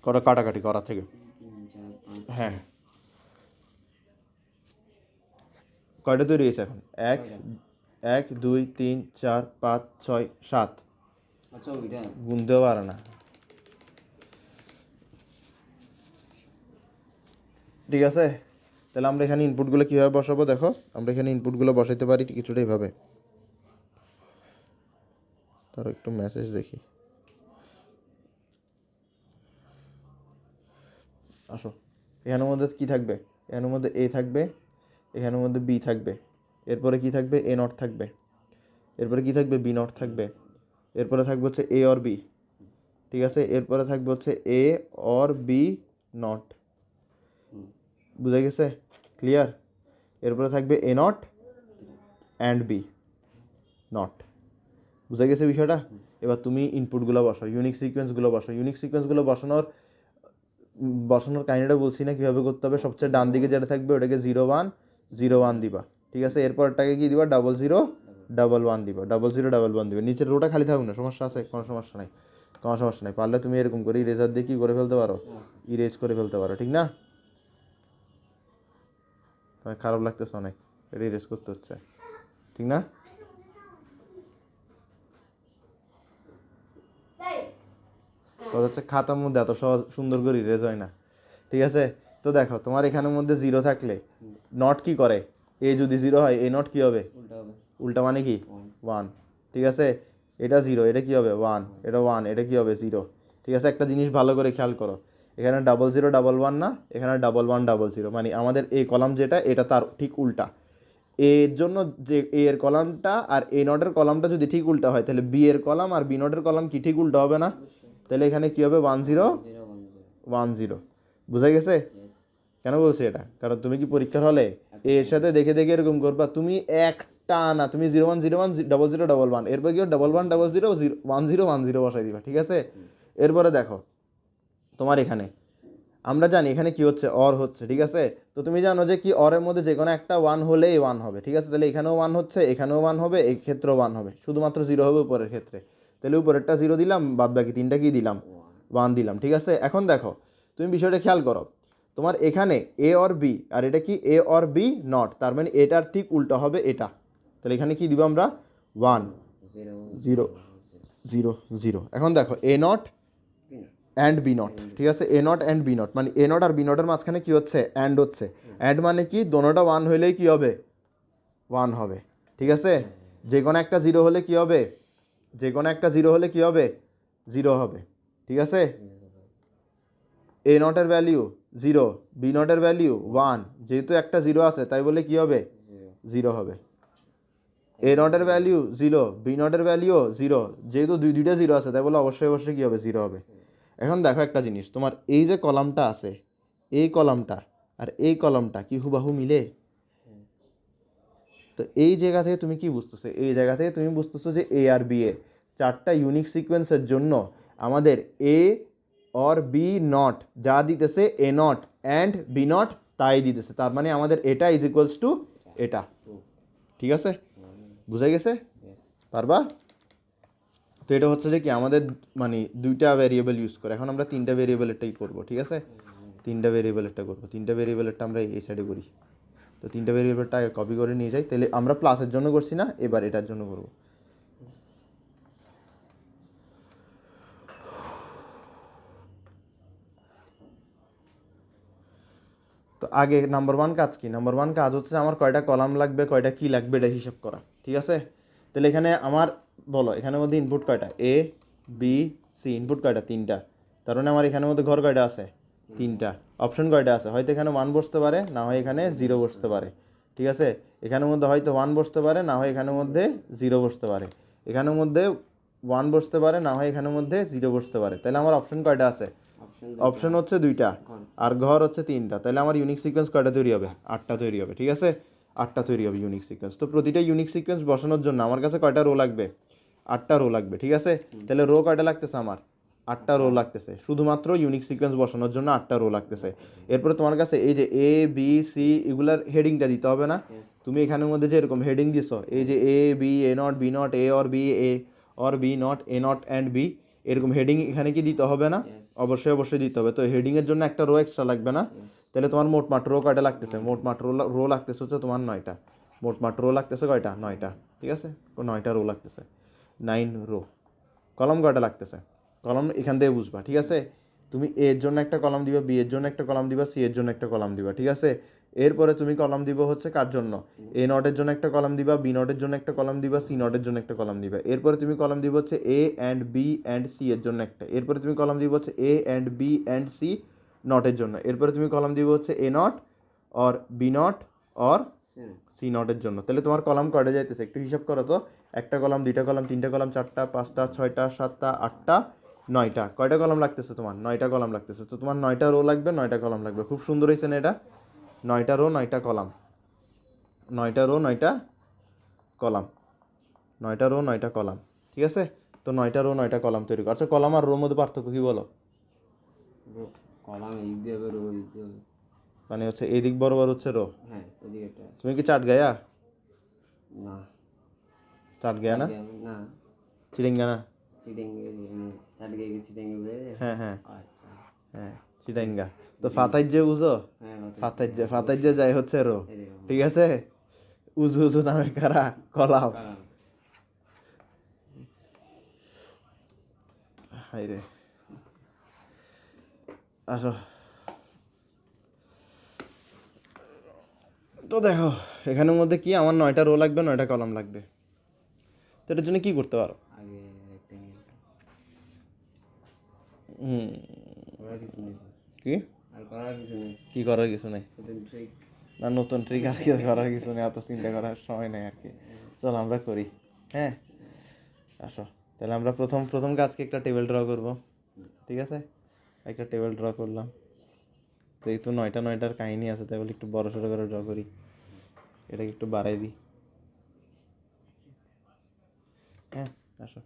কটা কাটাকাটি করা থেকে। হ্যাঁ, কয়টা তৈরি হয়েছে এখন? 1 2 3 4 5 6 7, আচ্ছা ওইটা গুনতেও পারে না, ঠিক আছে? তাহলে আমরা এখানে ইনপুটগুলো কীভাবে বসাবো দেখো, আমরা এখানে ইনপুটগুলো বসাইতে পারি কিছুটা এইভাবে। তার একটু মেসেজ দেখি, আসো। এখানের মধ্যে কি থাকবে? এখানের মধ্যে এ থাকবে, এখানের মধ্যে বি থাকবে, এরপরে কি থাকবে? এ নট থাকবে, এরপরে কি থাকবে? বি নট থাকবে, এরপরে থাকবে হচ্ছে এ অর বি, ঠিক আছে? এরপরে থাকবে হচ্ছে এ অর বি নট, বুঝা গেছে? ক্লিয়ার? এরপরে থাকবে এ নট অ্যান্ড বি নট, বুঝা গেছে বিষয়টা? এবার তুমি ইনপুটগুলো বসাও, ইউনিক সিকোয়েন্সগুলো বসাও। ইউনিক সিকোয়েন্সগুলো বসানোর কাহিনিটা বলছি না কীভাবে করতে হবে। সবচেয়ে ডান দিকে যেটা থাকবে ওটাকে 0 1 0 1 দিবা, ঠিক আছে? এরপরটাকে কি দিবা? 0 0 1 1 দিবা, 0 0 1 1 দিবা। নিচের রোটা খালি থাকুক না, সমস্যা আছে? কোনো সমস্যা নাই, কোনো সমস্যা নাই। পারলে তুমি এরকম করে ইরেজার দিয়ে কী করে ফেলতে পারো, ইরেজ করে ফেলতে পারো, ঠিক না? তোমার খারাপ লাগতেছে অনেক, এটা ইরেজ করতে হচ্ছে, ঠিক না? কথা হচ্ছে খাতার মধ্যে এত সহজ সুন্দর করে ইরেজ হয় না, ঠিক আছে? তো দেখো, তোমার এখানের মধ্যে 0 থাকলে নট কি করে? এ যদি 0 হয়, এ নট কি হবে? উল্টা হবে, উল্টা মানে কি? 1, ঠিক আছে? এটা 0, এটা কি হবে? 1, এটা 1, এটা কি হবে? 0, ঠিক আছে? একটা জিনিস ভালো করে খেয়াল করো, এখানে 0 0 1 1 না, এখানে 1 1 0 0, মানে আমাদের এই কলাম যেটা, এটা তার ঠিক উল্টা। এর জন্য যে এ এর কলামটা আর এ নটের কলামটা যদি ঠিক উল্টা হয়, তাহলে বি এর কলাম আর বি নটের কলাম কি ঠিক উল্টা হবে না? তাহলে এখানে কি হবে? 1 0 1 0, বোঝা গেছে? কেন বলছি এটা? কারণ তুমি কি পরীক্ষার হলে এর সাথে দেখে দেখে এরকম করবা? তুমি একটা না, তুমি 0 1 0 1 0 0 1 এরপর কি 1 1 0 0 1 0 1 0 বসাই দিবা, ঠিক আছে? এরপরে দেখো তোমার এখানে আমরা জানি এখানে কি হচ্ছে, অর হচ্ছে, ঠিক আছে? তো তুমি জানো যে কি অরের মধ্যে যে কোনো একটা 1 হলেই 1 হবে, ঠিক আছে? তাহলে এখানেও 1 হচ্ছে, এখানেও 1 হবে, এই ক্ষেত্রেও 1 হবে, শুধুমাত্র 0 হবে উপরের ক্ষেত্রে। তাহলে উপরেরটা 0 দিলাম, বাদ বাকি তিনটা কি দিলাম? 1 দিলাম, ঠিক আছে? এখন দেখো তুমি বিষয়টা খেয়াল করো, তোমার এখানে এ অর বি, আর এটা কি এ অর বি নট, তার মানে এটার ঠিক উল্টো হবে এটা। তাহলে এখানে কি দিব আমরা? 1 0 0 0 0। এখন দেখো এ নট অ্যান্ড বি নট, ঠিক আছে? এ নট অ্যান্ড বি নট মানে এ নট আর বি নটের মাঝখানে কি হচ্ছে? অ্যান্ড হচ্ছে। অ্যান্ড মানে কি দোনোটা 1 হলেই কি হবে? 1 হবে, ঠিক আছে? যে কোনো একটা 0 হলে কি হবে? যে কোনো একটা 0 হলে কি হবে? 0 হবে, ঠিক আছে? এ নটের ভ্যালিউ 0, বি নটের ভ্যালিউ 1, যেহেতু একটা 0 আছে তাই বলে কি হবে? 0 হবে। এ নটের ভ্যালিউ 0, বি নটের ভ্যালিউ 0, যেহেতু দুইটা 0 আছে তাই বলে অবশ্যই অবশ্যই কি হবে? 0 হবে। এখন দেখো একটা জিনিস, তোমার এই যে কলামটা আছে, এই কলামটা আর এই কলামটা কি হুবাহু মিলে? তো এই জায়গা থেকে তুমি কি বুঝতেছো? এই জায়গা থেকে তুমি বুঝতেছো যে এ আর বি এর চারটা ইউনিক সিকোয়েন্সের জন্য আমাদের এ অর বি নট যা দিতেছে এ নট অ্যান্ড বি নট তাই দিতেছে, তার মানে আমাদের এটা ইজ ইকুয়ালস টু এটা, ঠিক আছে? বুঝা গেছে? পারবা? তো এটা হচ্ছে যে কি আমাদের মানে দুইটা ভেরিয়েবল ইউজ করে, এখন আমরা তিনটা ভেরিয়েবলেরটাই করবো, ঠিক আছে? তিনটা ভেরিয়েবলেরটা করবো, তিনটা ভেরিয়েবলেরটা আমরা এই সাইডে করি। তো তিনটা ভেরিয়েবলটা কপি করে নিয়ে যাই, তাহলে আমরা প্লাসের জন্য করছি না, এবার এটার জন্য করবো। তো আগে নাম্বার 1 কাজ কি? নাম্বার 1 কাজ হচ্ছে আমার কয়টা কলাম লাগবে, কয়টা কি লাগবে এটা হিসাব করা, ঠিক আছে? তাহলে এখানে আমার বলো এখানের মধ্যে ইনপুট কয়টা? এ বি সি, ইনপুট কয়টা? 3টা। তার মানে আমার এখানের মধ্যে ঘর কয়টা আছে? 3টা। অপশন কয়টা আছে? হয়তো এখানে 1 বসতে পারে, না হয় এখানে 0 বসতে পারে, ঠিক আছে? এখানের মধ্যে হয়তো 1 বসতে পারে, না হয় এখানের মধ্যে 0 বসতে পারে, এখানের মধ্যে 1 বসতে পারে, না হয় এখানের মধ্যে 0 বসতে পারে। তাহলে আমার অপশন কয়টা আছে? অপশন হচ্ছে 2টা আর ঘর হচ্ছে 3টা। তাহলে আমার ইউনিক সিকোয়েন্স কয়টা তৈরি হবে? 8টা তৈরি হবে, ঠিক আছে? 8টা তৈরি হবে ইউনিক সিকোয়েন্স। তো প্রতিটা ইউনিক সিকোয়েন্স বসানোর জন্য আমার কাছে কয়টা রো লাগবে? 8টা রো লাগবে, ঠিক আছে? তাহলে রো কয়টা লাগতেছে আমার? 8টা রো লাগতেছে, শুধুমাত্র ইউনিক সিকোয়েন্স বসানোর জন্য 8টা রো লাগতেছে। এরপরে তোমার কাছে এই যে এ বি সি এগুলার হেডিংটা দিতে হবে না? তুমি এখানের মধ্যে যে এরকম হেডিং দিছো, এই যে A B A not B not A or B A or B not A not and B, এরকম হেডিং এখানে কি দিতে হবে না? অবশ্যই অবশ্যই দিতে হবে। তো হেডিংয়ের জন্য একটা রো এক্সট্রা লাগবে না? তাহলে তোমার মোটমাট রো কয়টা লাগতেছে? মোটমাট রো লাগতেছে হচ্ছে তোমার 9টা। মোটমাট রো লাগতেছে কয়টা? 9টা, ঠিক আছে? 9টা রো লাগতেছে, 9 রো। কলম কয়টা লাগতেছে? কলম এখান থেকে বুঝবা, ঠিক আছে? তুমি এ এর জন্য একটা কলাম দিবা, বি এর জন্য একটা কলাম দিবা, সি এর জন্য একটা কলাম দিবা, ঠিক আছে? এরপরে তুমি কলাম দিব হচ্ছে কার জন্য? এ নটের জন্য একটা কলাম দিবা, বি নটের জন্য একটা কলাম দিবা, সি নটের জন্য একটা কলাম দিবা। এরপরে তুমি কলাম দিব হচ্ছে A and B and C এর জন্য একটা। এরপরে তুমি কলাম দিব হচ্ছে A and B and C নটের জন্য। এরপরে তুমি কলাম দিব হচ্ছে A not or B not or C নটের জন্য। তাহলে তোমার কলাম কয়টা যাইতেছে একটু হিসাব করো তো। একটা কলাম, দুইটা কলাম, তিনটা কলাম, 4টা, 5টা, 6টা, 7টা, 8টা, 9টা। কয়টা কলাম লাগতেছে তোমার? 9টা কলাম লাগতেছে। তো তোমার 9টা রো লাগবে, 9টা কলাম লাগবে। খুব সুন্দর হয়েছে না এটা? 9টা রো 9টা কলাম, 9টা রো 9টা কলাম, 9টা রো 9টা কলাম, ঠিক আছে? তো 9টা রো 9টা কলাম তৈরি করো। আচ্ছা কলাম আর রোর মধ্যে পার্থক্য কি বলো? কলাম এদিক দিয়ে হবে, রো এদিক দিয়ে হবে। মানে হচ্ছে এদিক বরাবর হচ্ছে রো। হ্যাঁ ওদিকে একটা আছে। তুমি কি চাট গায়া? না চাট গায়া না? না চিড়িঙ্গা না? চিটিংয়ে চাটকে গেছি চিটিংয়ে ঘুরে। হ্যাঁ হ্যাঁ আচ্ছা হ্যাঁ, চিড়িঙ্গা। তো ফাতাই যে উজো, হ্যাঁ ফাতাই যে যাই হচ্ছে রো, এরকম ঠিক আছে? উজু উজু নামে কারা? কলাম। কারণ হাই রে, আসো। তো দেখো এখানের মধ্যে কি আমার 9টা রো লাগবে, 9টা কলাম লাগবে। তো এটার জন্য কি করতে পারো? আগে রেক্টেঙ্গেল হুম, করার কিছু নেই কি আর করার কিছু নেই, কি করার কিছু নেই? নতুন ট্রিক। না নতুন ট্রিক আর কি করার কিছু নেই, অত চিন্তা করার সময় নেই আর কি। চল আমরা করি, হ্যাঁ আসো। তাহলে আমরা প্রথম প্রথম কাজকে একটা টেবিল ড্র করব, ঠিক আছে? একটা টেবিল ড্র করলাম। যেহেতু 9টার কাহিনী আছে তাই বলে একটু বড় সড়ো করে ড্র করি, এটাকে একটু বাড়াই দিই। হ্যাঁ আসো।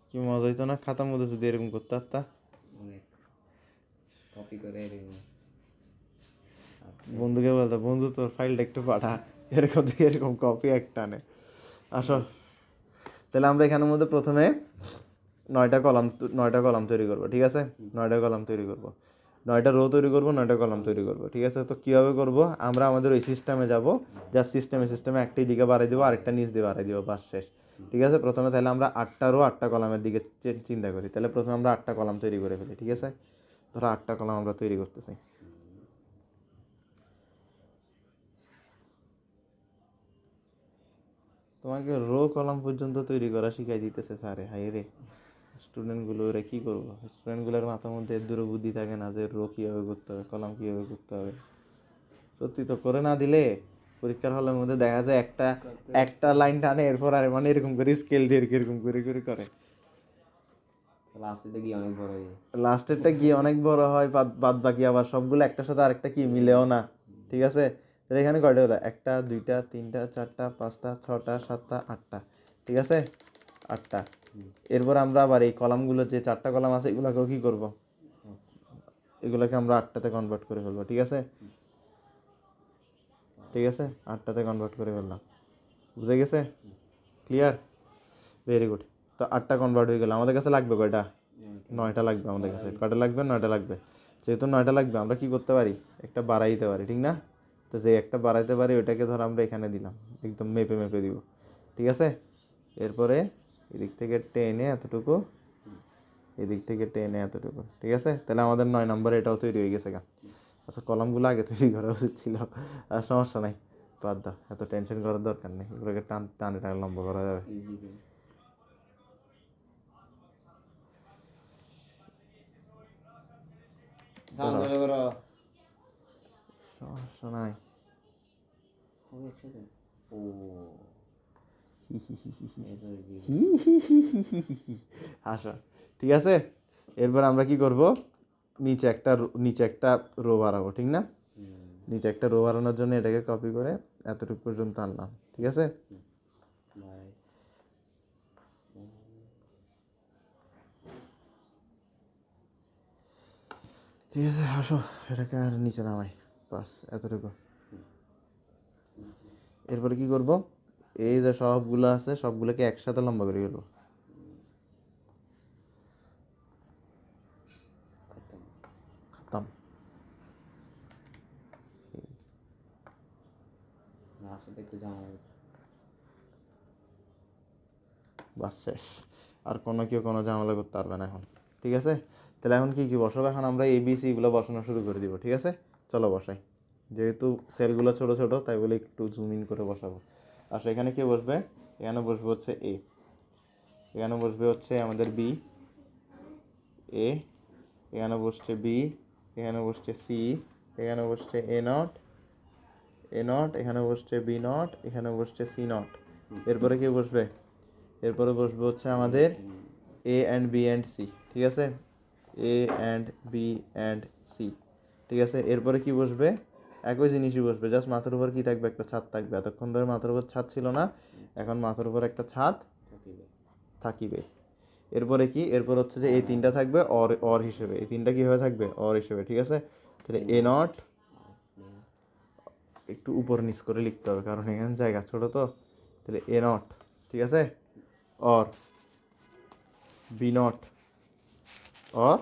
কি মজা হইতো না খাতার মধ্যে যদি এরকম করতে পারতা। অনেক কপি করে এরকম। বন্ধুকে বলতো, বন্ধু তোর ফাইলটা একটু পাঠা, এরকম থেকে এরকম কপি একটা নে। আসো, তাহলে আমরা এখানের মধ্যে প্রথমে 9টা কলাম তৈরি করবো, ঠিক আছে? 9টা কলাম তৈরি করবো, 9টা রো তৈরি করবো, 9টা কলাম তৈরি করবো, ঠিক আছে? তো কীভাবে করবো, আমরা আমাদের ওই সিস্টেমে যাবো, যা সিস্টেমে একটি দিকে বাড়াই দেবো, আরেকটা নিচ দিয়ে বাড়াই দেবো, বাস শেষ, ঠিক আছে? প্রথমে তাহলে আমরা 8টা রো 8টা কলামের দিকে চিন্তা করি, তাহলে প্রথমে আমরা 8টা কলাম তৈরি করে ফেলি, ঠিক আছে? ধরো 8টা কলাম আমরা তৈরি করতে চাই। তোমাকে রো কলাম পর্যন্ত তৈরি করা শিখাই দিতেছে স্যারে, হাই রে! স্টুডেন্টগুলো ওরা কী করবো? স্টুডেন্টগুলোর মাথার মধ্যে দূর বুদ্ধি থাকে না যে রো কীভাবে করতে হবে, কলাম কীভাবে করতে হবে। সত্যি তো করে না দিলে পরীক্ষার হলের মধ্যে দেখা যায় একটা লাইন টানে, এরপর আর মানে এরকম করে স্কেল দিয়ে এরকম করে করে লাস্টে গিয়ে অনেক বড় হয়ে যায়। লাস্টেরটা গিয়ে অনেক বড় হয়, বাদ বাকি আবার সবগুলো একটার সাথে আরেকটা কি মিলেও না, ঠিক আছে? তাহলে এখানে কয়টা হলো? 1টা 2টা 3টা 4টা 5টা 6টা 7টা 8টা, ঠিক আছে? 8টা। এরপর আমরা আবার এই কলামগুলো, যে 4টা কলাম আছে এগুলোকেও কী করবো, এগুলোকে আমরা 8টাতে কনভার্ট করে ফেলবো, ঠিক আছে? ঠিক আছে, 8টাতে কনভার্ট করে ফেললাম, বুঝে গেছে? ক্লিয়ার? Very good. তো 8টা কনভার্ট হয়ে গেল, আমাদের কাছে লাগবে কয়টা? 9টা লাগবে আমাদের কাছে। কয়টা লাগবে? 9টা লাগবে। যেহেতু 9টা লাগবে, আমরা কি করতে পারি? একটা বাড়াই দিতে পারি, ঠিক না? তো যে একটা বাড়াইতে পারি ওইটাকে ধর আমরা এখানে দিলাম, একদম মেপে দিব, ঠিক আছে? এরপরে এদিক থেকে টেনে এতটুকু, এদিক থেকে টেনে এতটুকু, ঠিক আছে? তাহলে আমাদের 9 নম্বরে এটাও তৈরি হয়ে গেছে গা। আচ্ছা, কলামগুলো আগে তৈরি করা উচিত ছিল, আর সমস্যা নাই, বাদ দাও, এত টেনশন করার দরকার নেই, এগুলোকে টানে টানে লম্বা করা যাবে। সমস্যা নাই। হাসো, ঠিক আছে? এরপর আমরা কি করব, নিচে একটা রো বাড়াবো, ঠিক না? নিচে একটা রো বাড়ানোর জন্য এটাকে কপি করে এতটুকু পর্যন্ত আনলাম, ঠিক আছে? ঠিক আছে, আসো এটাকে আর নিচে নামাই, বাস এতটুকু। এরপরে কি করব, এই যে সবগুলো আছে সবগুলোকে একসাথে লম্বা করে ফেলবো। খতম। বাস শেষ, আর কেউ কোনো ঝামেলা করতে পারবে না এখন, ঠিক আছে? তাহলে এখন কি বসাবো, এখন আমরা ABC এগুলো বসানো শুরু করে দিব, ঠিক আছে? চলো বসাই, যেহেতু সেলগুলো ছোট ছোট তাই বলে একটু জুম ইন করে বসাবো। আর এখানে কে বসবে? এখানে বসবে হচ্ছে A, এখানে বসবে হচ্ছে আমাদের B, A, এখানে বসছে B, এখানে বসছে C, এখানে বসছে A0, এখানে বসছে B0, এখানে বসছে C0। এরপরে কে বসবে? এরপরে বসবে হচ্ছে আমাদের A and B and C, ঠিক আছে? A and B and C, ঠিক আছে? এরপরে কি বসবে? একই জিনিসই বসবে, জাস্ট মাথার উপর কি থাকবে? একটা ছাদ থাকবে। এতক্ষণ ধরে মাথার উপর ছাদ ছিল না, এখন মাথার উপর একটা ছাদ থাকিবে। এরপরে কি? এরপর হচ্ছে যে এই 3টা থাকবে অর হিসেবে, এই 3টা কীভাবে থাকবে? অর হিসেবে, ঠিক আছে? তাহলে A0 একটু উপর নিচ করে লিখতে হবে, কারণ এখানে জায়গা ছোট তো। তাহলে A0, ঠিক আছে? অর B0 অর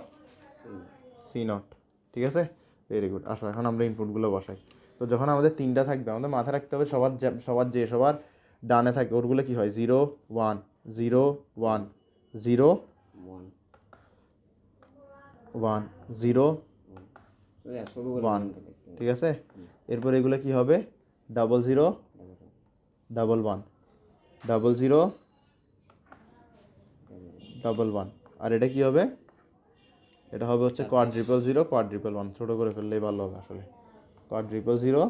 C0, ঠিক আছে? Very good. আসো এখন আমরা ইনপুটগুলো বসাই। তো যখন আমাদের 3টা থাকবে, আমাদের মাথায় রাখতে হবে সবার ডানে থাকে ওরগুলো কি হয়? 0 1 0 1 0 1 0 1, ঠিক আছে? এরপর এগুলো কি হবে? 0 0 1 1 0 0 1 1। আর এটা কি হবে? এটা হবে হচ্ছে কোয়াড্রিপল 0 1 ছোটো করে ফেললেই ভালো হবে আসলে। কোয়াড্রিপল 0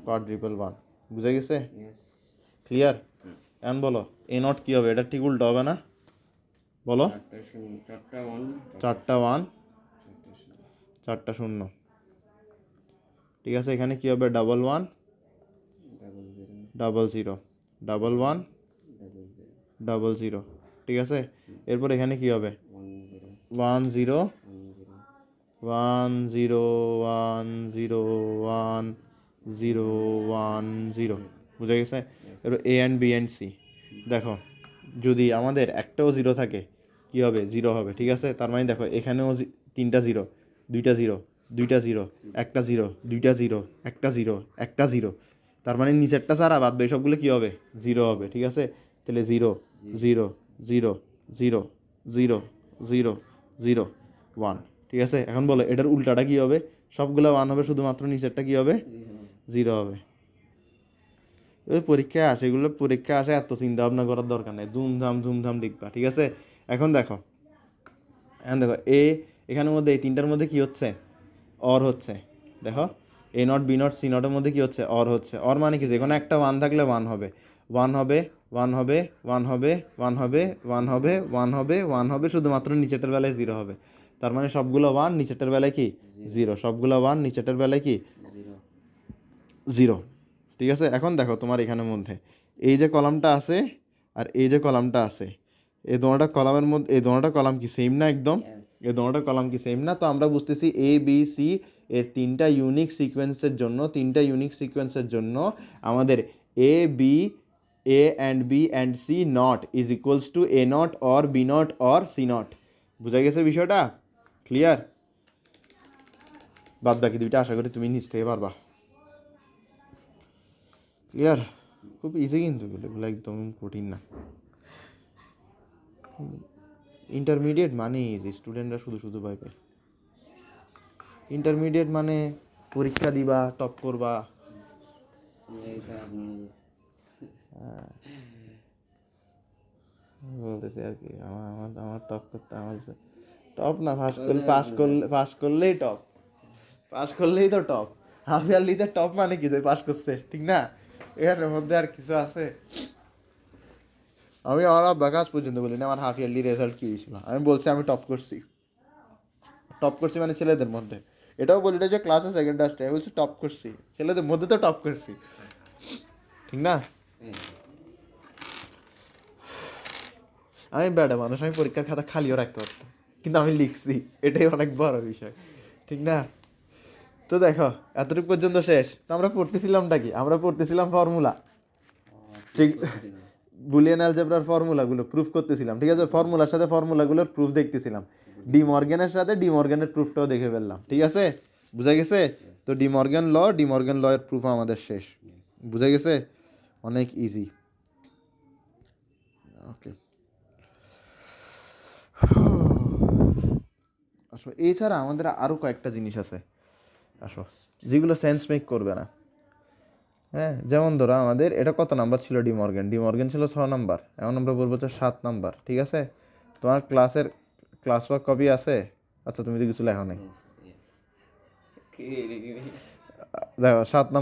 কোয়াড্রিপল 1 বুঝে গেছে ইয়েস ক্লিয়ার এখন বলো এ নট কী হবে এটা ঠিক উল্টো হবে না বলো 4টা 1 4টা 1 4টা 4টা 0 0 ঠিক আছে এখানে কী হবে ডাবল 1 ডাবল 0 0 ডাবল 1 ডাবল 0 0 ঠিক আছে এরপর এখানে কী হবে 1 0 1 0 1 0 1 0 1 0 1 0 1 0 বুঝে গেছে এবার এ অ্যান্ড বি অ্যান্ড সি দেখো যদি আমাদের একটাও জিরো থাকে কী হবে জিরো হবে ঠিক আছে তার মানে দেখো এখানেও 3টা 0 2টা 0 2টা 0 একটা 0 2টা 0 একটা 0 একটা 0 তার মানে নিচেরটা ছাড়া বাদ বাকি সবগুলো কী হবে জিরো হবে ঠিক আছে তাহলে 0 0 0 0 0 0 0 1 ঠিক আছে এখন বলো এটার উল্টাটা কী হবে সবগুলো 1 হবে শুধুমাত্র নিচেরটা কী হবে 0 হবে ওই পরীক্ষায় আসে এগুলো পরীক্ষায় আসে এত চিন্তা ভাবনা করার দরকার নেই ধুমধাম লিখবা ঠিক আছে এখন দেখো এখানের মধ্যে এই তিনটার মধ্যে কি হচ্ছে অর হচ্ছে দেখো এ নট বি নট সি নটের মধ্যে কি হচ্ছে অর হচ্ছে অর মানে কি যে কোনো একটা 1 থাকলে 1 হবে 1 হবে 1 হবে 1 হবে 1 হবে 1 হবে 1 হবে 1 হবে শুধুমাত্র নিচেরটার বেলায় 0 হবে তার মানে সবগুলো 1 নিচেরটার বেলায় কি 0 সবগুলো 1 নিচেরটার বেলায় কি 0 ঠিক আছে এখন দেখো তোমার এখানের মধ্যে এই যে কলামটা আছে আর এই যে কলামটা আছে এই দোনোটা কলামের মধ্যে এই দোনোটা কলাম কি সেম না একদম এই দোনোটা কলাম কি সেম না তো আমরা বুঝতেছি এ বি সি এর তিনটা ইউনিক সিকোয়েন্সের জন্য আমাদের A B A and B and C not is equals to A not or B not or C not বুঝা গেছে বিষয়টা ক্লিয়ার বাদ বাকি দুইটা আশা করি তুমি নিচ থেকে পারবা ক্লিয়ার খুব ইজি কিন্তু এগুলো একদম কঠিন না ইন্টারমিডিয়েট মানে ইজি স্টুডেন্টরা শুধু ভয় পায় ইন্টারমিডিয়েট মানে পরীক্ষা দিবা টপ করবা বলতেছি আর কি আমার টপ করতে আমার টপ না পাস করলেই টপ পাস করলেই তো টপ হাফ ইয়ারলিতে টপ মানে কি যে পাস করছে ঠিক না এর মধ্যে আর কিছু আছে আমি আমার আব্বা কাজ পর্যন্ত বলি না আমার হাফ ইয়ারলি রেজাল্ট কী হয়েছিল আমি বলছি আমি টপ করছি মানে ছেলেদের মধ্যে এটাও বলি না যে ক্লাসে সেকেন্ড আসতে আমি বলছি টপ করছি ছেলেদের মধ্যে তো টপ করছি ঠিক না আমি ব্যাডা মানুষ আমি পরীক্ষার খাতা খালিও রাখতে পারতাম কিন্তু আমি লিখছি এটাই অনেক বড় বিষয় ঠিক না তো দেখো এতটুকু পর্যন্ত শেষ তো আমরা পড়তেছিলামটা কি আমরা পড়তেছিলাম ফর্মুলা ঠিক বুলিয়ান অ্যালজেব্রার ফর্মুলাগুলো প্রুফ করতেছিলাম ঠিক আছে ফর্মুলার সাথে ফর্মুলাগুলোর প্রুফ দেখতেছিলাম ডি মর্গ্যানের সাথে ডি মর্গ্যানের প্রুফটাও দেখে ফেললাম ঠিক আছে বুঝা গেছে তো ডি মর্গ্যান ল এর প্রুফ আমাদের শেষ বুঝা গেছে অনেক ইজি ওকে আসো এছাড়া আমাদের আরও কয়েকটা জিনিস আছে আসো যেগুলো সেন্স মেক করবে না হ্যাঁ যেমন ধরো আমাদের এটা কত নাম্বার ছিল ডি মর্গ্যান ছিল 6 নাম্বার এখন আমরা বলবো যে 7 নাম্বার ঠিক আছে তোমার ক্লাস ওয়ার্ক কপি আছে আচ্ছা তুমি তো কিছু লেখো নাই দেখো 7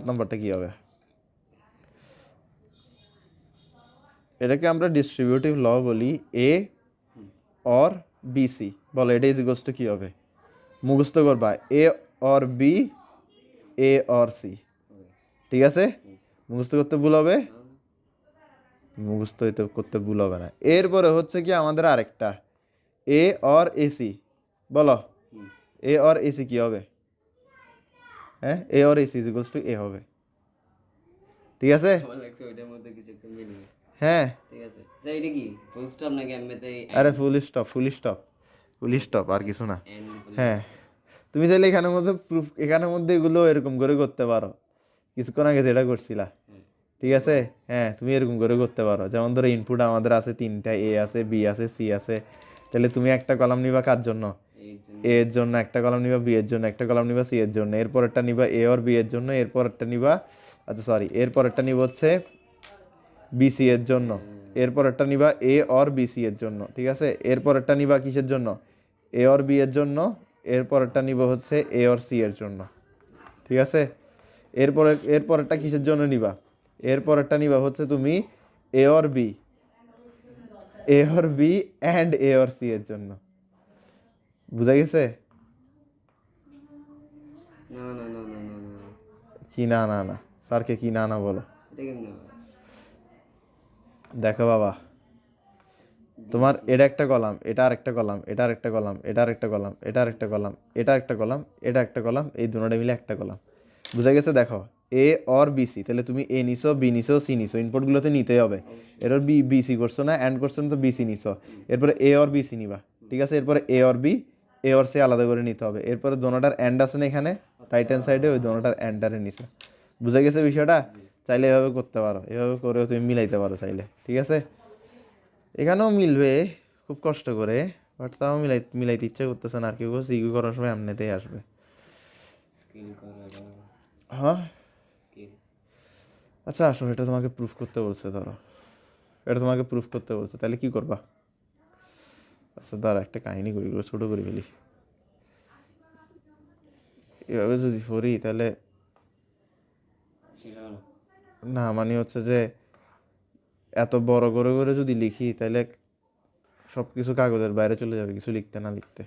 নাম্বারটা কী হবে এটাকে আমরা ডিস্ট্রিবিউটিভ ল বলি এ অর বি সি বলো এটা ইজ ইকুয়ালস টু কী হবে মুখস্থ করবা A or B A or C ঠিক আছে মুখস্থ করতে ভুল হবে মুখস্থ করতে ভুল হবে না এরপরে হচ্ছে কি আমাদের আরেকটা এ অর এসি বলো এ অর এসি কি হবে হ্যাঁ A or AC is equals to A হবে ঠিক আছে হ্যাঁ আরে ফুল স্টপ আর কিছু না হ্যাঁ তুমি চাইলে এখানের মধ্যে এগুলো এরকম করে করতে পারো কিছুক্ষণ আগে যেটা করছিলা ঠিক আছে হ্যাঁ তুমি এরকম করে করতে পারো যেমন ধরো ইনপুট আমাদের আছে 3টা এ আছে বি আছে সি আছে তাহলে তুমি একটা কলাম নিবা কার জন্য এ এর জন্য একটা কলাম নিবা বি এর জন্য একটা কলাম নিবা সি এর জন্য এরপরেরটা নিবা এ আর বি এর জন্য এরপরেরটা নিবা এরপরেরটা নিবা হচ্ছে বিসি এর জন্য এরপরেরটা নিবা এ আর বিসি এর জন্য ঠিক আছে এরপরেরটা নিবা কিসের জন্য এ আর বি এর জন্য এরপরেরটা নিবা হচ্ছে এ আর সি এর জন্য ঠিক আছে এরপরেরটা কিসের জন্য নিবা? এরপরেরটা নিবা হচ্ছে তুমি A or B, and A or C এর জন্য। বুঝা গেছে? না না না না না না, কি না না না? স্যারকে কি না না বলো? এটা কেমনে হয়? দেখো বাবা, তোমার এটা একটা কলাম, এটা আরেকটা কলাম, এটা আরেকটা কলাম, এটা আরেকটা কলাম, এটা আরেকটা কলাম, এটা একটা কলাম, এটা একটা কলাম, এই দুটোটা মিলে একটা কলাম। বুঝা গেছে? দেখো এ অর বিসি, তাহলে তুমি এ নিছো, বি নিছো, সি নিছো, ইনপুটগুলো তো নিতেই হবে। এরপর বিসি করছো না, অ্যান্ড করছো না, তো বিসি নিছো। এরপরে এ অর বিসি নিবা, ঠিক আছে? এরপরে A or B, A or C আলাদা করে নিতে হবে। এরপরে দোনোটার অ্যান্ড আছে না এখানে রাইট হ্যান্ড সাইডে, ওই দোনোটার অ্যান্ডারে নিছো। বুঝা গেছে বিষয়টা? চাইলে এভাবে করতে পারো, এভাবে করেও তুমি মিলাইতে পারো চাইলে, ঠিক আছে? এখানেও মিলবে খুব কষ্ট করে, বাট তাও মিলাইতে ইচ্ছা করতেছে না। আর কেউ সিকিউ করার সময় এমনিতেই আসবে। স্কিল করো এটা, হ্যাঁ, স্কিল। আচ্ছা আসো, এটা তোমাকে প্রুফ করতে বলছে, ধরো এটা তোমাকে প্রুফ করতে বলছে, তাহলে কি করবা? আচ্ছা দাঁড়া, একটা কাহিনী করি, ছোটো করে ফেলি। এভাবে যদি করি তাহলে শেষ হলো? না, মানে হচ্ছে যে এত বড় করে করে যদি লিখি তাহলে সব কিছু কাগজের বাইরে চলে যাবে, কিছু লিখতে না লিখতে,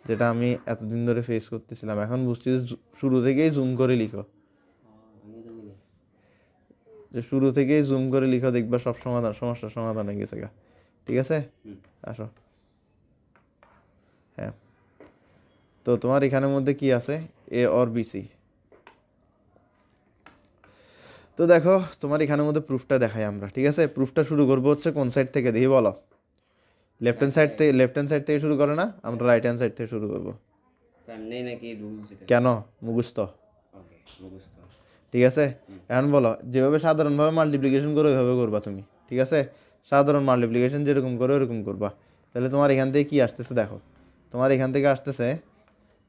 যেটা আমি এতদিন ধরে ফেস করতেছিলাম। এখন বুঝছি যে শুরু থেকেই জুম করে লিখো, আমি তো বলি যে শুরু থেকেই জুম করে লিখো, দেখবা সব সমস্যার সমাধান হয়ে গেছে গা। ঠিক আছে, আসো। হ্যাঁ, তো তোমার এখানের মধ্যে কি আছে? A or BC. তো দেখো তোমার এখানের মধ্যে প্রুফটা দেখাই আমরা, ঠিক আছে? প্রুফটা শুরু করবো হচ্ছে কোন সাইড থেকে দেখি বলো? লেফট হ্যান্ড সাইড থেকে শুরু করে না, আমরা রাইট হ্যান্ড সাইড থেকে শুরু করবো। সামনে নাকি রুলস এটা? কেন? মুখস্থ, ওকে, মুখস্থ। ঠিক আছে? এখন বলো, যেভাবে সাধারণভাবে মাল্টিপ্লিকেশন করো ওইভাবে করবা তুমি, ঠিক আছে? সাধারণ মাল্টিপ্লিকেশন যেরকম করো ওরকম করবা। তাহলে তোমার এখান থেকে কি আসতেছে দেখো, তোমার এখান থেকে আসতেছে,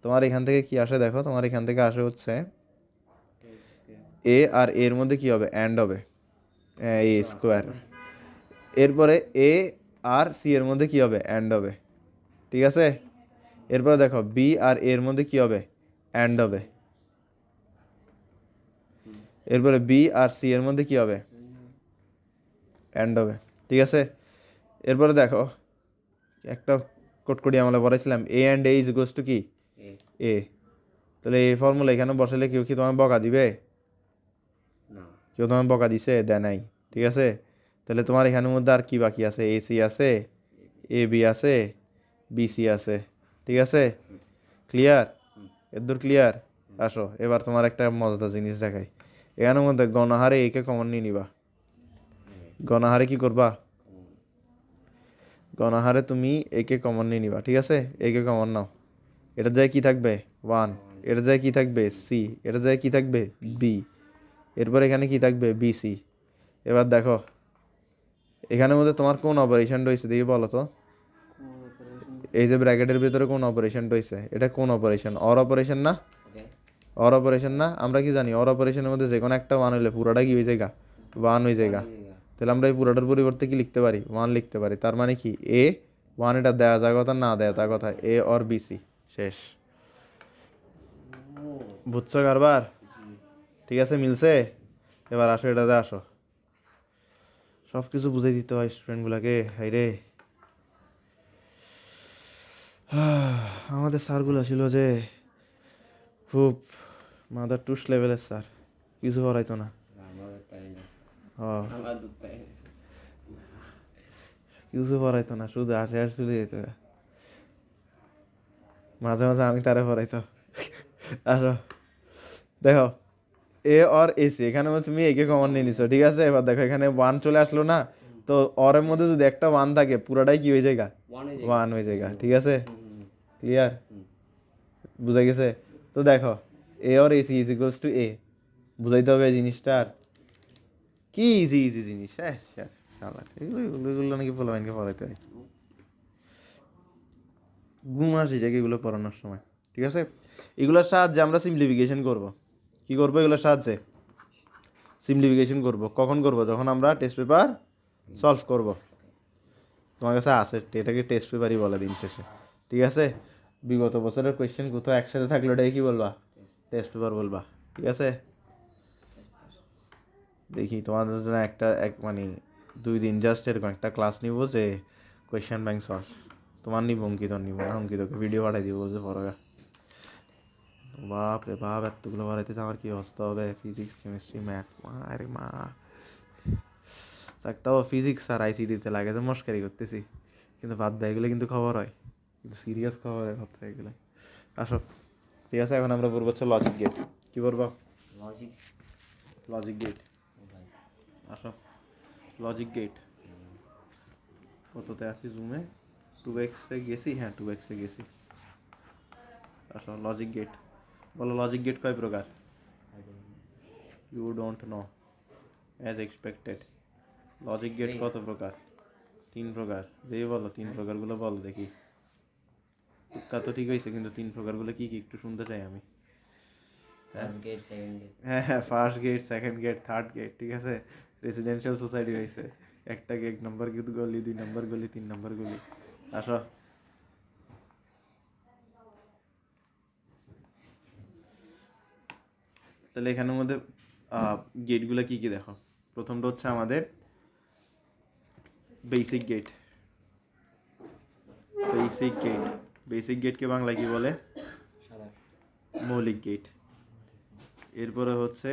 তোমার এখান থেকে কি আসে দেখো, তোমার এখান থেকে আসে হচ্ছে এ, আর এর মধ্যে কি হবে? অ্যান্ড হবে, এ স্কোয়ার। এরপরে এ আর সি এর মধ্যে কি হবে? অ্যান্ড হবে, ঠিক আছে? এরপরে দেখো বি আর এর মধ্যে কি হবে? অ্যান্ড হবে। এরপরে বি আর সি এর মধ্যে কি হবে? অ্যান্ড হবে, ঠিক আছে? এরপরে দেখো একটা কোটকড়ি আমরা পড়াইছিলাম, A and A is equals to কি? এ। তাহলে এই ফর্মুলা এখানে বসালে কেউ কি তোমার বকা দিবে? না। কেউ তোমার বকা দিছে? দেয় নাই, ঠিক আছে? তাহলে তোমার এখানের মধ্যে আর কি বাকি আছে? এ সি আছে, এ বি আছে, বি সি আছে, ঠিক আছে? ক্লিয়ার? এদূর ক্লিয়ার? আসো এবার তোমার একটা মজাদার জিনিস দেখাই। এখানের মধ্যে গণহারে একে কমন নিয়ে নিবা। গণহারে কি করবা? গণহারে তুমি একে কমন নিয়ে নিবা, ঠিক আছে? একে কমন নাও। এটার জায়গায় কি থাকবে? 1। এটার জায়গায় কি থাকবে? সি। এটার জায়গায় কি থাকবে? বি। এরপর এখানে কি থাকবে? B C. এবার দেখো এখানের মধ্যে তোমার কোন অপারেশনটা হয়েছে দেখি বলো তো। এই যে ব্র্যাকেটের ভিতরে কোন অপারেশনটা হয়েছে? এটা কোন অপারেশন? অর অপারেশন না? ওকে, অর অপারেশন না? আমরা কি জানি অর অপারেশনের মধ্যে যে কোনো একটা 1 হইলে পুরোটা কি হয়ে যায়? 1 হয়ে যায়। তাহলে আমরা এই পুরোটার পরিবর্তে কি লিখতে পারি? 1 লিখতে পারি। তার মানে কি এ 1, এটা দেওয়া যায় কথা, না দেওয়া তা কথা, এ অর বিসি। শেষ। বুঝছো কারবার? ঠিক আছে, মিলছে? এবার আসো, এটাতে আসো। সব কিছু বুঝাই দিতে হয় স্টুডেন্টগুলোকে, হাই রে। আমাদের স্যারগুলো ছিল যে খুব মাদার টুস লেভেলের স্যার, কিছু পড়াইতো না। আমাদের ট্যালেন্ট আছে, হ্যাঁ, আমাদের ট্যালেন্ট। কিছু পড়াইতো না, শুধু আসে আর চলে যেত। মাঝে মাঝে আমি তারে পড়াইতো। আসো দেখো এ অর এসি, এখানে তুমি একে কমন নিয়ে নিছো, ঠিক আছে? এবার দেখো এখানে 1 চলে আসলো না, তো অরের মধ্যে যদি একটা 1 থাকে পুরাটাই কি হয়ে যায়? 1 হয়ে যায়, ঠিক আছে? ক্লিয়ার? বুঝা গেছে? তো দেখো A or AC is equals to A, বুঝাইতে হবে এই জিনিসটা। আর কি ইজি ইজি জিনিস, হ্যাঁ স্যার শালা এগুলো নাকি পোলাপাইনকে পড়াইতে হয়। ঘুম আসি যায় এগুলো পড়ানোর সময়, ঠিক আছে? এগুলোর সাহায্যে আমরা সিম্পলিফিকেশন করব। কি করবো এগুলোর সাহায্যে? সিম্পলিফিকেশন করব। কখন করব? যখন আমরা টেস্ট পেপার সলভ করব। তোমার কাছে আছে, এটাকে টেস্ট পেপারই বলে দিন শেষে, ঠিক আছে? বিগত বছরের কোয়েশ্চেন কোথাও একসাথে থাকলে ওটাকে কি বলবা? টেস্ট পেপার বলবা, ঠিক আছে? দেখি তোমাদের জন্য মানে 2 দিন জাস্ট এরকম একটা ক্লাস নিব যে কোয়েশ্চেন ব্যাংক সলভ। তোমার নিব অঙ্কিত নিব না, অঙ্কিতকে ভিডিও পাঠাই দিব বলছে পড়া। বাপ রে বাপ, এতগুলো বাড়াইতেছে আমার কি অবস্থা হবে? ফিজিক্স, কেমিস্ট্রি, ম্যাথ, আরে মা তাও ফিজিক্স আর আইসিডিতে লাগে যে মস্কারি করতেছি, কিন্তু বাদ দেয় এগুলো কিন্তু খবর হয়, কিন্তু সিরিয়াস খবর হয় কথা এগুলো। আসো ঠিক আছে, এখন আমরা পড়বো হচ্ছে লজিক গেট। কি পড়বো? লজিক। Logic gate. ভাই আসো লজিক গেট। কততে আসি জুমে? 2x-এ গেছি, হ্যাঁ 2x-এ গেছি। আসো লজিক গেট। বলো লজিক গেট কয় প্রকার? You don't know, as expected. Logic gate কত প্রকার? 3 প্রকার। যেই বলো 3 প্রকারগুলো বলো দেখি। তুক্কা তো ঠিক হয়েছে, কিন্তু 3 প্রকারগুলো কি কি একটু শুনতে চাই আমি। First gate, second gate. হ্যাঁ, first gate, second gate, third gate, ঠিক আছে। রেসিডেন্সিয়াল সোসাইটি হয়েছে, একটা 1 নম্বর গলি, 2 নম্বর গলি, 3 নম্বর গলি। আসো তাহলে এখানের মধ্যে গেটগুলো কি কি দেখো। প্রথমটা হচ্ছে আমাদের basic gate. Basic gate, basic গেটকে বাংলায় কি বলে? সাদা। মৌলিক গেট। এরপরে হচ্ছে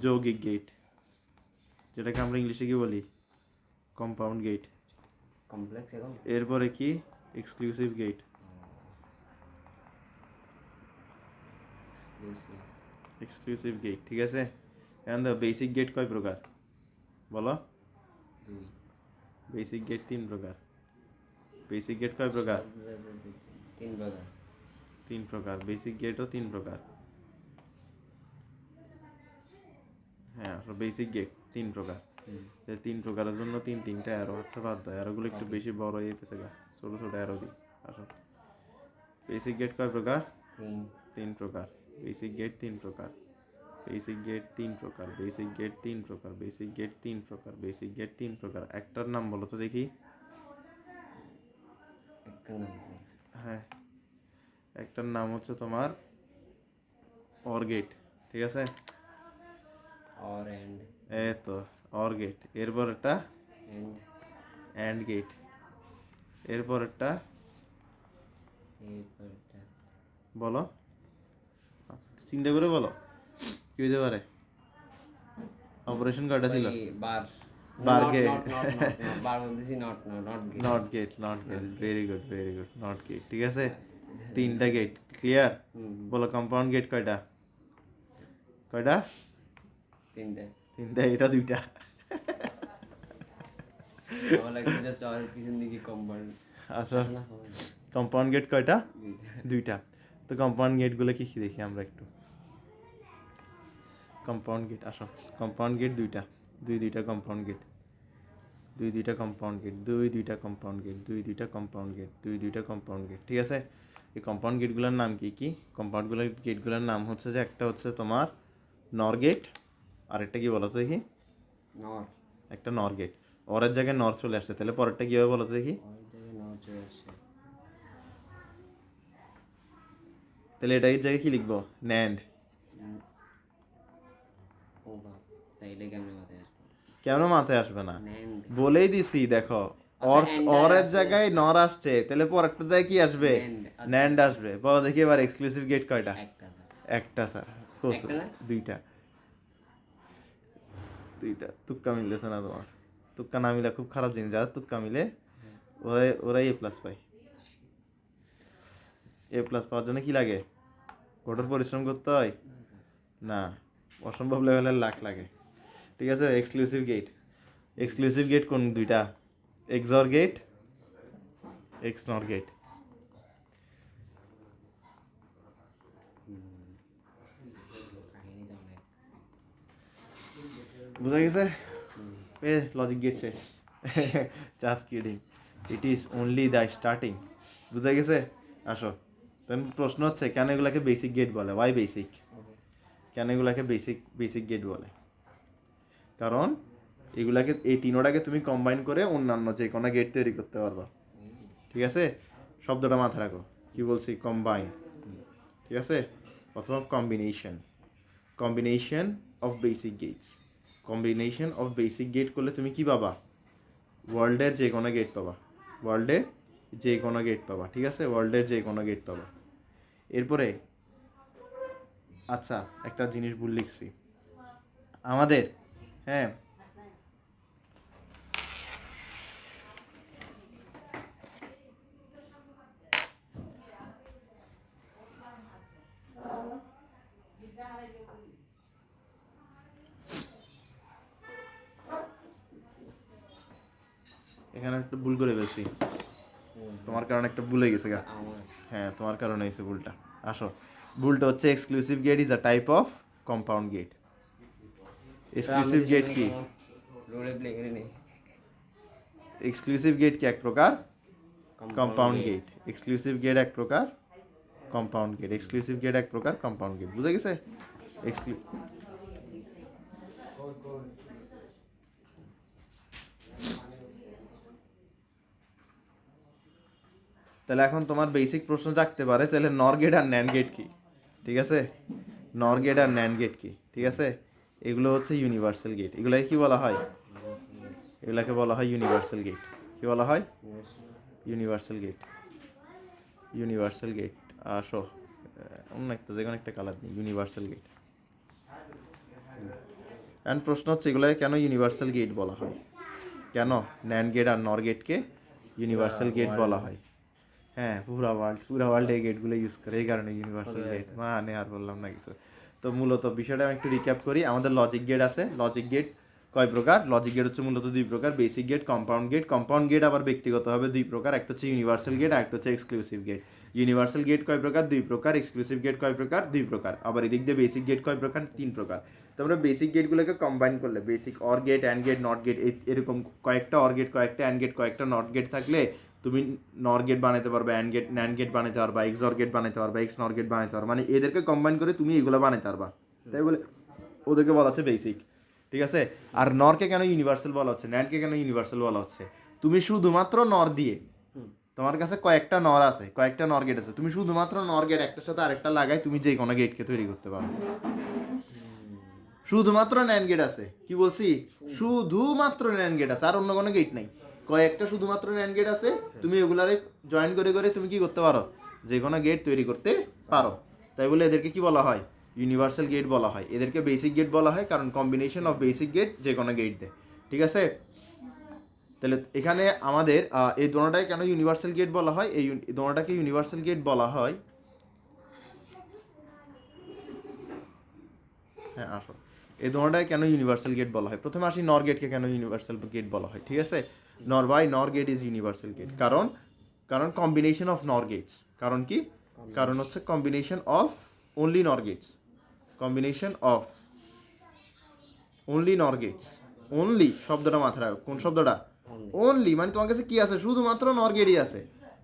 যৌগিক গেট, যেটাকে আমরা ইংলিশে কি বলি? Compound gate. কমপ্লেক্স এখন। এরপরে কি? Exclusive gate. Exclusive. Exclusive gate, ঠিক আছে। এখন দেখো বেসিক গেট কয় প্রকার বলো? 2। বেসিক গেট 3 প্রকার। বেসিক গেট কয় প্রকার? 3 প্রকার। 3 প্রকার। বেসিক গেটও 3 প্রকার। হ্যাঁ, আসলে বেসিক গেট 3 প্রকার। যে 3 প্রকারের জন্য 3টা অ্যারো আছে, বাদ দাও অ্যারোগুলো একটু বেশি বড় হয়ে যেতেছে গা, ছোট ছোট অ্যারো দিই। আসো বেসিক গেট কয় প্রকার? 3 প্রকার। বেসিক গেট 3 প্রকার। বেসিক গেট 3 প্রকার। বেসিক গেট 3 প্রকার। বেসিক গেট 3 প্রকার। বেসিক গেট 3 প্রকার। একটার নাম বলো তো দেখি। একটা নাম আছে। হ্যাঁ, একটার নাম হচ্ছে তোমার অর গেট, ঠিক আছে। Or and. এই তো অর গেট। এরপর একটা এন্ড। And gate. এরপর একটা এরপরটা বলো, চিন্তা করে বলো কি হতে পারে। অপারেশন কয়টা ছিল? Bar. Bar not gate. Not not not not বার বলতেছি, not not not gate. Not gate, not gate. Very good, very good. Not gate, ঠিক আছে। 3টা গেট ক্লিয়ার। বলো কম্পাউন্ড গেট কয়টা? কয়টা? 3টে। 3টা, এটা 2টা। আমার লাগছে জাস্ট আর পিছন দিকে কম্পাউন্ড। আসো কম্পাউন্ড গেট কয়টা? 2টা। তো কম্পাউন্ড গেটগুলো কি কি দেখি আমরা একটু। কম্পাউন্ড গেট, আসো কম্পাউন্ড গেট 2টা। 2টা কম্পাউন্ড গেট। 2টা কম্পাউন্ড গেট। 2টা কম্পাউন্ড গেট। 2টা কম্পাউন্ড গেট। 2টা কম্পাউন্ড গেট, ঠিক আছে। এই কম্পাউন্ড গেটগুলোর নাম কি কি? গেটগুলোর নাম হচ্ছে যে একটা হচ্ছে তোমার নর গেট, আরেকটা কি বলো তো দেখি? নর। একটা নর গেট। অরের জায়গায় নর চলে আসছে, তাহলে পরেরটা কি হবে বলো তো দেখি? অর জায়গায় নর চলে আসছে। তাহলে এটার জায়গায় কি লিখবো? ন্যান্ড। ও বাপ, সাইডে কেমনে মাথায় আসবে? কেন মাথায় আসবে না? ন্যান্ড। বলেই দিছি দেখো, আচ্ছা, and অরের আছে। জায়গায় নর আসছে, তাহলে পরেরটা জায়গায় কি আসবে? ন্যান্ড, আচ্ছা। ন্যান্ড আসবে। বলো দেখি এবার এক্সক্লুসিভ গেট কয়টা? একটা স্যার। একটা স্যার। একটা না? 2টা। 2টা। তুক্কা মিলতেছে না তোমার। তুক্কা না মিলে খুব খারাপ জিনিস। যারা তুক্কা মিলে ওরাই A+ পায়। A+ পাওয়ার জন্য কি লাগে? কঠোর পরিশ্রম করতে হয় না, অসম্ভব লেভেলের লাখ লাগে, ঠিক আছে। Exclusive gate. এক্সক্লুসিভ গেট কোন 2টা? XOR gate, XNOR gate. কাহিনী তো অনেক। বুঝা গেছে? লজিক গেট শেষ। Just kidding, it is only the starting. বুঝা গেছে? আসো তখন প্রশ্ন হচ্ছে কেন এগুলাকে বেসিক গেট বলে? Why basic? কেন এগুলাকে বেসিক গেট বলে? কারণ এগুলাকে, এই 3টাকে তুমি কম্বাইন করে অন্যান্য যে কোনো গেট তৈরি করতে পারবা, ঠিক আছে। শব্দটা মাথায় রাখো, কি বলছি? কম্বাইন, ঠিক আছে, অথবা combination. Combination of basic gates. Combination of basic gate করলে তুমি কি পাবা? ওয়ার্ল্ডের যে কোনো গেট পাবা, ওয়ার্ল্ডের যে কোনো গেট পাবা, ঠিক আছে, ওয়ার্ল্ডের যে কোনো গেট পাবা। এরপরে আচ্ছা একটা জিনিস ভুল লিখছি আমাদের, হ্যাঁ এখানে একটা ভুল করে ফেলছি, তোমার কারণে একটা ভুল হয়ে গেছে গা। আমার হ্যাঁ তোমার কারণে হয়েছে ভুলটা। আসো, ভুলটা হচ্ছে exclusive gate is a type of compound gate. Exclusive gate কি? রোলে প্লে করে নেই। এক্সক্লুসিভ গেট কি এক প্রকার কম্পাউন্ড গেট, এক্সক্লুসিভ গেট এক প্রকার কম্পাউন্ড গেট, এক্সক্লুসিভ গেট এক প্রকার কম্পাউন্ড গেট, বুঝে গেছে? তাহলে এখন তোমার বেসিক প্রশ্ন জাগতে পারে, তাহলে নর গেট আর ন্যান্ড গেট কি, ঠিক আছে? নর গেট আর ন্যান্ড গেট কি, ঠিক আছে? এগুলো হচ্ছে ইউনিভার্সাল গেট, এগুলাকে কি বলা হয়? এগুলাকে বলা হয় ইউনিভার্সাল গেট। কি বলা হয়? Universal gate, universal gate. আসো অন্য একটা যে কোনো একটা কালার নেই, ইউনিভার্সাল গেট। অ্যান্ড প্রশ্ন হচ্ছে এগুলোকে কেন ইউনিভার্সাল গেট বলা হয়? কেন ন্যান্ড গেট আর নর গেটকে ইউনিভার্সাল গেট বলা হয়? হ্যাঁ পুরা ওয়ার্ল্ড এই গেটগুলো ইউজ করে, এই কারণে ইউনিভার্সাল গেট। মানে আর বললাম না কিছু। তো মূলত বিষয়টা আমি একটু রিক্যাপ করি। আমাদের লজিক গেট আছে। লজিক গেট কয় প্রকার? লজিক গেট হচ্ছে মূলত দুই প্রকার, basic gate, compound gate. Compound gate আবার ব্যক্তিগতভাবে দুই প্রকার, একটা হচ্ছে ইউনিভার্সাল গেট আর একটা হচ্ছে এক্সক্লুসিভ গেট। ইউনিভার্সাল গেট কয় প্রকার? দুই প্রকার। এক্সক্লুসিভ গেট কয় প্রকার? দুই প্রকার। আবার এদিক দিয়ে বেসিক গেট কয় প্রকার? তিন প্রকার। তোমরা বেসিক গেটগুলোকে কম্বাইন করলে, basic or gate, and gate, not gate, এরকম কয়েকটা অর গেট, কয়েকটা অ্যান্ড গেট, কয়েকটা নট গেট থাকলে তুমি নর গেট বানাতে পারবে, অ্যান্ড গেট, ন্যান্ড গেট বানাতে পারবা, এক্স অর গেট বানাতে পারবা, এক্স নর গেট বানাতে পারবা। মানে এদেরকে কম্বাইন করে তুমি এগুলো বানাতে পারবা, তাই বলে ওদেরকে বলা হচ্ছে বেসিক, ঠিক আছে? আর নরকে কেন ইউনিভার্সাল বলা হচ্ছে, ন্যান্ডকে কেন ইউনিভার্সাল বলা হচ্ছে? তুমি শুধুমাত্র নর দিয়ে, তোমার কাছে কয়েকটা নর আছে, কয়েকটা নর গেট আছে, তুমি শুধুমাত্র নর গেট একটার সাথে আরেকটা লাগাই তুমি যে কোনো গেটকে তৈরি করতে পারো। শুধুমাত্র ন্যান্ড গেট আছে, কি বলছি? শুধুমাত্র ন্যান্ড গেট আছে, আর অন্য কোনো গেট নাই। কয়েকটা শুধুমাত্র ন্যান্ড গেট আছে, তুমি এগুলারে জয়েন করে করে তুমি কি করতে পারো? যে কোনো গেট তৈরি করতে পারো। তাই বলে এদেরকে কি বলা হয়? ইউনিভার্সাল গেট বলা হয়। এদেরকে বেসিক গেট বলা হয় কারণ কম্বিনেশন অফ বেসিক গেট যে কোনো গেট দেয়, ঠিক আছে? তাহলে এখানে আমাদের এই দোনোটাকে কেন ইউনিভার্সাল গেট বলা হয়? এই দোনোটাকে ইউনিভার্সাল গেট বলা হয়, হ্যাঁ আসো, এই দোনোটাকে কেন ইউনিভার্সাল গেট বলা হয়? প্রথমে আসি নর গেটকে কেন ইউনিভার্সাল গেট বলা হয়, ঠিক আছে? নর গেট ইজ ইউনিভার্সাল গেট কারণ কম্বিনেশন অফ নর গেটস। কারণ কি? কারণ হচ্ছে কম্বিনেশন অফ অনলি নর গেটস, কম্বিনেশন অফ অনলি নর গেটস। অনলি শব্দটা মাথায় রাখো, কোন শব্দটা? অনলি, মানে তোমার কাছে কি আছে? শুধুমাত্র নর গেটই আছে,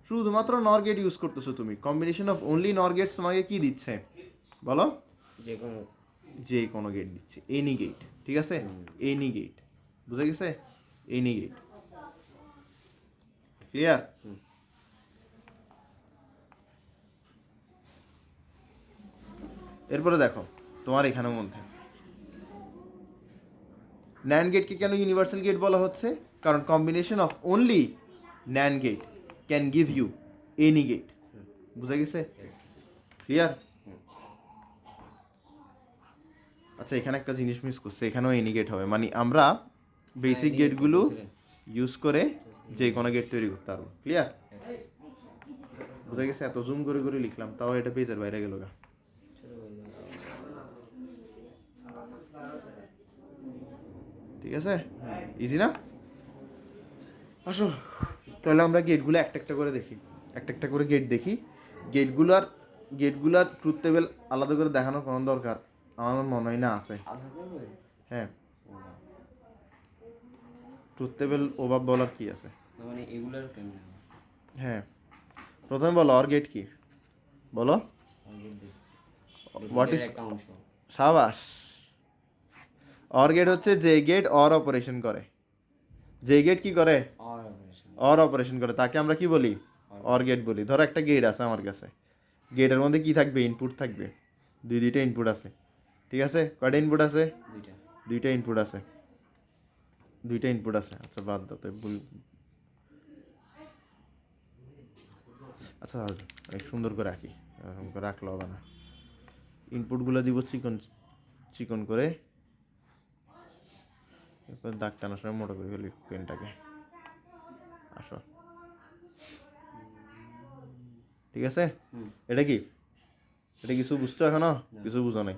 শুধুমাত্র নর গেট ইউজ করতেছো তুমি। কম্বিনেশন অফ অনলি নর গেটস তোমাকে কি দিচ্ছে বলো? যে কোনো গেট দিচ্ছে, এনি গেট, ঠিক আছে? এনি গেট, বুঝে গেছে? Any gate, clear? এরপরে দেখো তোমার এখানের মধ্যে ন্যান্ড গেটকে কেন ইউনিভার্সাল গেট বলা হচ্ছে? কারণ combination of only NAND gate can give you any gate, বুঝে গেছে? ক্লিয়ার? আচ্ছা এখানে একটা জিনিস মিস করছে, এখানেও এনি গেট হবে, মানে আমরা বেসিক গেটগুলো ইউজ করে যে কোনো গেট তৈরি করতে পারবো। ক্লিয়ার? বুঝে গেছে? এত জুম করে করে লিখলাম তাও এটা পেজের বাইরে গেল গা। ঠিক আছে, ইজি না? আসো তাহলে আমরা গেটগুলো একটা একটা করে দেখি, একটা একটা করে গেট দেখি। গেটগুলার ট্রুথ টেবিল আলাদা করে দেখানোর কোনো দরকার আমার মনে হয় না আছে। হ্যাঁ, ট্রুথ টেবিল ওভাব বলার কি আছে? মানে এগুলার কেন? হ্যাঁ, প্রথমে বলো অর গেট কি, বলো। What is? সাবাস। অর গেট হচ্ছে যে গেট অর অপারেশন করে, যে গেট কি করে? অর অপারেশন করে, তাকে আমরা কি বলি? অর গেট বলি। ধরো একটা গেট আছে আমার কাছে, গেটের মধ্যে কি থাকবে? ইনপুট থাকবে, দুইটা ইনপুট আছে, ঠিক আছে? কয়টা ইনপুট আছে? দুইটা ইনপুট আছে। দুইটা ইনপুট আছে, আচ্ছা বাদ দাও তো ভুল। আচ্ছা এই সুন্দর করে রাখি, এরকম করে রাখলে হবে না। ইনপুটগুলো দিব চিকন চিকন করে, এরপর দাগ টানার সময় মোটা করে ফেলি পেনটাকে। আসো, ঠিক আছে। এটা কি, এটা কিছু বুঝছো এখনো? কিছু বুঝো নাই,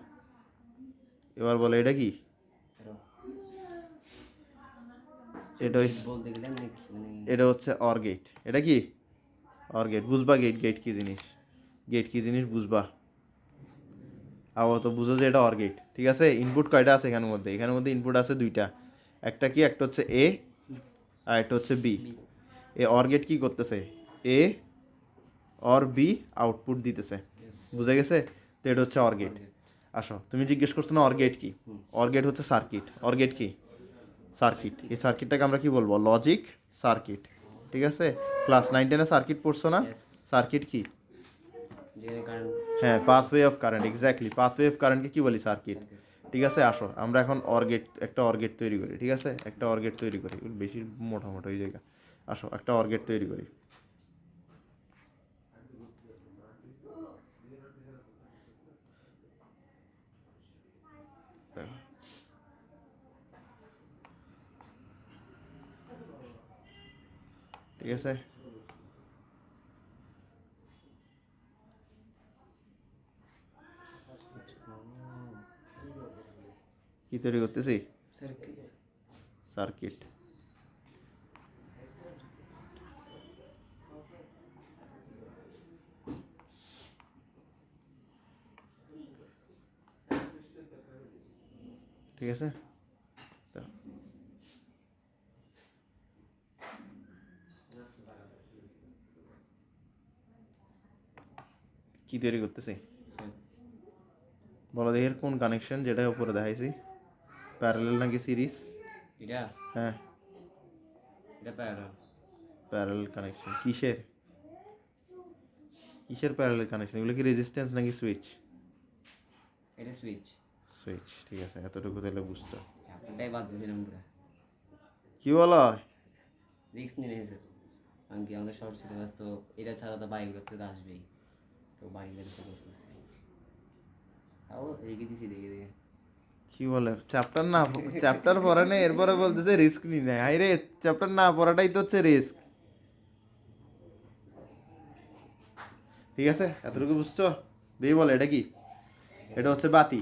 এবার বলে এটা কি? এটা হচ্ছে, বলতে গেলে মানে এটা হচ্ছে অর গেট। এটা কি অর গেট? বুঝবা গেট, গেট কি জিনিস, গেট কি জিনিস বুঝবা। আপাতত বুঝো যে এটা অর গেট, ঠিক আছে। ইনপুট কয়টা আছে এখানের মধ্যে? এখানের মধ্যে ইনপুট আছে দুইটা, একটা কি, একটা হচ্ছে এ আর একটা হচ্ছে বি। এ অর গেট কি করতেছে? এ অর বি আউটপুট দিতেছে, বুঝে গেছে? তো এটা হচ্ছে অর গেট। আসো, তুমি জিজ্ঞেস করছো না অর গেট কি? অর গেট হচ্ছে সার্কিট। অর গেট কি? সার্কিট। এই সার্কিটটাকে আমরা কি বলবো? লজিক সার্কিট, ঠিক আছে। ক্লাস 9-10 সার্কিট পড়ছো না? সার্কিট কি? যে কারণ হ্যাঁ, pathway of current, exactly. Pathway of কারেন্টকে কি বলি? সার্কিট, ঠিক আছে। আসো আমরা এখন অরগেট, একটা অরগেট তৈরি করি, ঠিক আছে। একটা অরগেট তৈরি করি, বেশি মোটামোটা ওই জায়গা। আসো একটা অরগেট তৈরি করি। ঠিক আছে, কি তৈরি করতেছি? সার্কিট। ঠিক আছে, তো কি তৈরি করতেছি বলো দেখি, এর কোন কানেকশন? যেটা উপরে দেখাইছি, প্যারালাল নাকি সিরিজ? এটা হ্যাঁ, এটা প্যারালাল। Parallel connection. কিসের, কিসের প্যারালাল কানেকশন? এগুলো কি রেজিস্ট্যান্স নাকি সুইচ? এটা সুইচ। সুইচ, ঠিক আছে, এতটুকু তাহলে বুঝতো। চাপটাই বাদ দিয়েছিলাম পুরো, কি বলো? রিস্ক নিয়ে নিয়েছে। কারণ কি আমাদের শর্ট সিলেবাস, তো এটা ছাড়া তো বায়োগ্রাফি তো আসবেই, তো বায়োগ্রাফি ফোকাস করছি। তাও রেখে দিছি দেখে দেখে। কি বলে চ্যাপ্টার না, চ্যাপ্টার পড়ে নেই, এরপরে বলতেছে রিস্ক নি নেয়। হাই রে, চ্যাপ্টার না পড়াটাই তো হচ্ছে রিস্ক। ঠিক আছে, এতটুকু বুঝছো? দিয়ে বলে এটা কি? এটা হচ্ছে বাতি।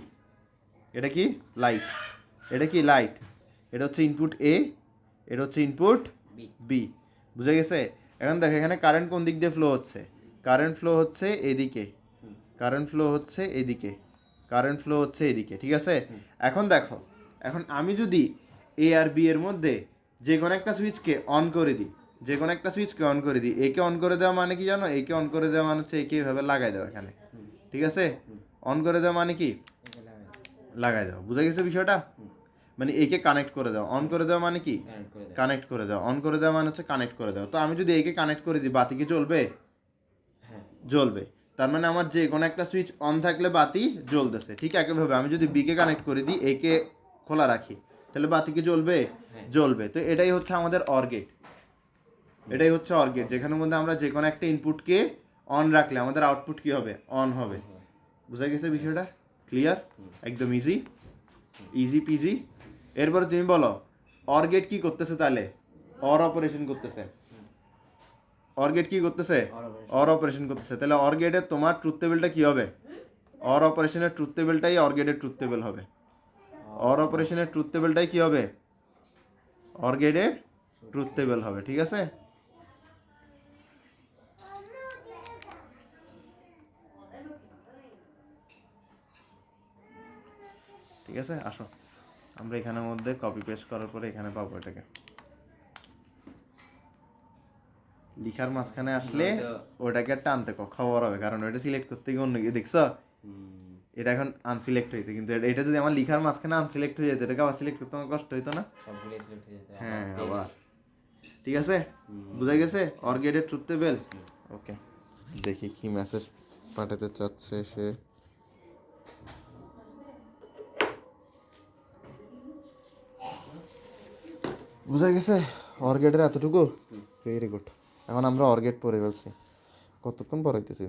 এটা কি? লাইট। এটা কি? লাইট। এটা হচ্ছে ইনপুট এ, এটা হচ্ছে ইনপুট বি। বি, বুঝে গেছে? এখন দেখো এখানে কারেন্ট কোন দিক দিয়ে ফ্লো হচ্ছে? কারেন্ট ফ্লো হচ্ছে এদিকে, কারেন্ট ফ্লো হচ্ছে এদিকে, কারেন্ট ফ্লো হচ্ছে এদিকে, ঠিক আছে। এখন দেখো, এখন আমি যদি এ আর বি এর মধ্যে যে কোনো একটা সুইচকে অন করে দিই, যে কোনো একটা সুইচকে অন করে দিই, একে অন করে দেওয়া মানে কি জানো? একে অন করে দেওয়া মানে হচ্ছে একে এভাবে লাগাই দেওয়া এখানে, ঠিক আছে। অন করে দেওয়া মানে কি? লাগাই দাও, বুঝে গেছে বিষয়টা? মানে একে কানেক্ট করে দাও। অন করে দেওয়া মানে কি? কানেক্ট করে দেয়। কানেক্ট করে দাও। অন করে দেওয়া মানে হচ্ছে কানেক্ট করে দাও। তো আমি যদি একে কানেক্ট করে দিই, বাতি কি জ্বলবে? হ্যাঁ, জ্বলবে। তার মানে আমার যে কোনো একটা সুইচ অন থাকলে বাতি জ্বলতেছে। ঠিক একইভাবে আমি যদি বিকে কানেক্ট করে দিই, একে খোলা রাখি, তাহলে বাতি কি জ্বলবে? জ্বলবে। তো এটাই হচ্ছে আমাদের অর গেট, এটাই হচ্ছে অর গেট, যেখানের মধ্যে আমরা যে কোনো একটা ইনপুটকে অন রাখলে আমাদের আউটপুট কি হবে? অন হবে। বুঝা গেছে বিষয়টা? ক্লিয়ার? একদম ইজি, ইজি পিজি। এরপরে তুমি বলো অর গেট কি করতেছে তাহলে? অর অপারেশন করতেছে। অর গেট কি করতেছে? অর অপারেশন করতেছে। তাহলে অর গেটের তোমার ট্রুথ টেবিলটা কি হবে? অর অপারেশনের ট্রুথ টেবিলটাই অর গেটের ট্রুথ টেবিল হবে। অর অপারেশনের ট্রুথ টেবিলটাই কি হবে? অর গেটের ট্রুথ টেবিল হবে, ঠিক আছে। ঠিক আছে, আসো আমরা এখানের মধ্যে কপি পেস্ট করার পরে এখানে পাবো এটাকে। লিখার মাঝখানে আসলে ওটাকে টানতে খবর হবে, কারণ ওটা সিলেক্ট করতে গিয়ে অন্য গিয়ে দেখছো, এটা এখন আনসিলেক্ট হয়েছে। কিন্তু এটা যদি আমার লিখার মাঝখানে আনসিলেক্ট হয়ে যেত, এটাকে আবার সিলেক্ট করতে আমার কষ্ট হইতো না? সবগুলোই সিলেক্ট হয়ে যেত। হ্যাঁ, আবার। ঠিক আছে, বুঝা গেছে অর গেটের ট্রুথ টেবিল? ওকে, দেখি কি মেসেজ পাঠাতে চাচ্ছে সে। বুঝা গেছে অর গেটের এতটুকু? Very good. এখন আমরা অর গেট পড়ে ফেলছি। কতক্ষণ পড়াইতেছি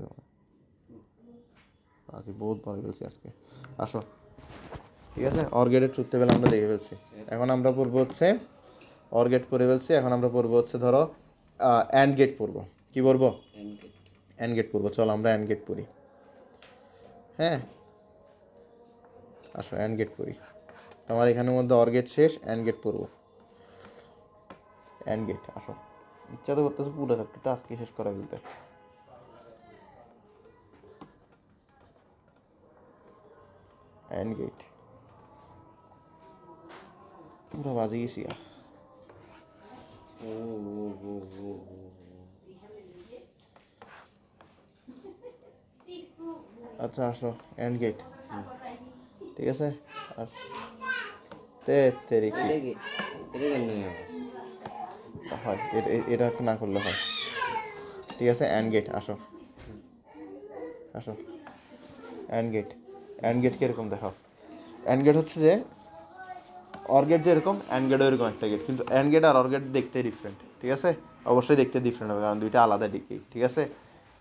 আজকে বহুত পড়ে ফেলছি আজকে। আসো, ঠিক আছে, অর গেটের ট্রুথ টেবিল আমরা দেখে ফেলছি। এখন আমরা পড়বো হচ্ছে অর গেট পড়ে ফেলছি, এখন আমরা পড়বো হচ্ছে ধরো অ্যান্ড গেট পড়বো। কি পড়বো? অ্যান্ড গেট পড়বো। চলো আমরা অ্যান্ড গেট পড়ি। হ্যাঁ, আসো অ্যান্ড গেট পড়ি। তোমার এখানের মধ্যে অর গেট শেষ, অ্যান্ড গেট পড়বো। অ্যান্ড গেট, আসো। ইচ্ছা তো করতেছে পুরো চ্যাপ্টারটা আজকে শেষ করা ফেলতে। অ্যান্ড গেট পুরো বাজে গেছি। ও ও ও ও ও আচ্ছা আসো অ্যান্ড গেট, ঠিক আছে। আর তেরি কি এটা কি এটা কেমনে হয়, এটা একটু না করলে হয়, ঠিক আছে। অ্যান্ড গেট, আসো আসো অ্যান্ড গেট। অ্যান্ড গেট কীরকম দেখাও? অ্যান্ড গেট হচ্ছে যে অর গেট যেরকম অ্যান্ড গেটও এরকম একটা গেট, কিন্তু অ্যান্ড গেট আর অর গেট দেখতে ডিফারেন্ট, ঠিক আছে। অবশ্যই দেখতে ডিফারেন্ট হবে, কারণ দুইটা আলাদা দিকেই, ঠিক আছে।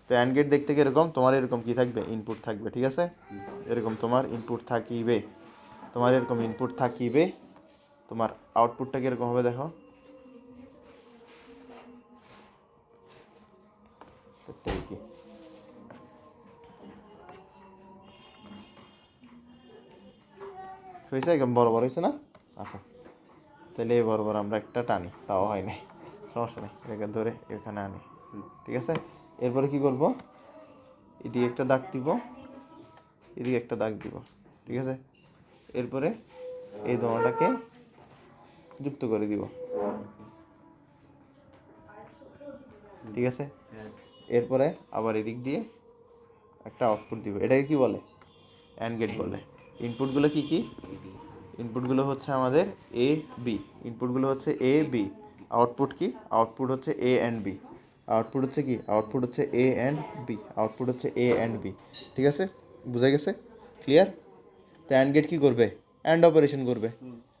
তো অ্যান্ড গেট দেখতে কীরকম? তোমার এরকম কী থাকবে? ইনপুট থাকবে, ঠিক আছে। এরকম তোমার ইনপুট থাকিবে, তোমার এরকম ইনপুট থাকিবে, তোমার আউটপুটটা কীরকম হবে দেখো। কি হয়েছে? একদম বড় বড় হয়েছে না? আচ্ছা, তাহলে এই বড় বড় আমরা একটা টানি, তাও হয় নাই, সমস্যা নেই, এটাকে ধরে এখানে আনি, ঠিক আছে। এরপরে কি করব? এদিকে একটা দাগ দিব, এদিকে একটা দাগ দিব, ঠিক আছে। এরপরে এই দোনোটাকে যুক্ত করে দিব, ঠিক আছে। এরপরে আবার এদিক দিয়ে একটা আউটপুট দিব, এটাকে কি বলে? অ্যান্ড গেট বলে। ইনপুটগুলো কি কি? ইনপুটগুলো হচ্ছে আমাদের এ বি, ইনপুটগুলো হচ্ছে এ বি। আউটপুট কি? আউটপুট হচ্ছে এ অ্যান্ড বি। আউটপুট হচ্ছে কি? আউটপুট হচ্ছে এ অ্যান্ড বি। আউটপুট হচ্ছে এ অ্যান্ড বি, ঠিক আছে। বুঝা গেছে? ক্লিয়ার? তো অ্যান্ড গেট কী করবে? অ্যান্ড অপারেশন করবে।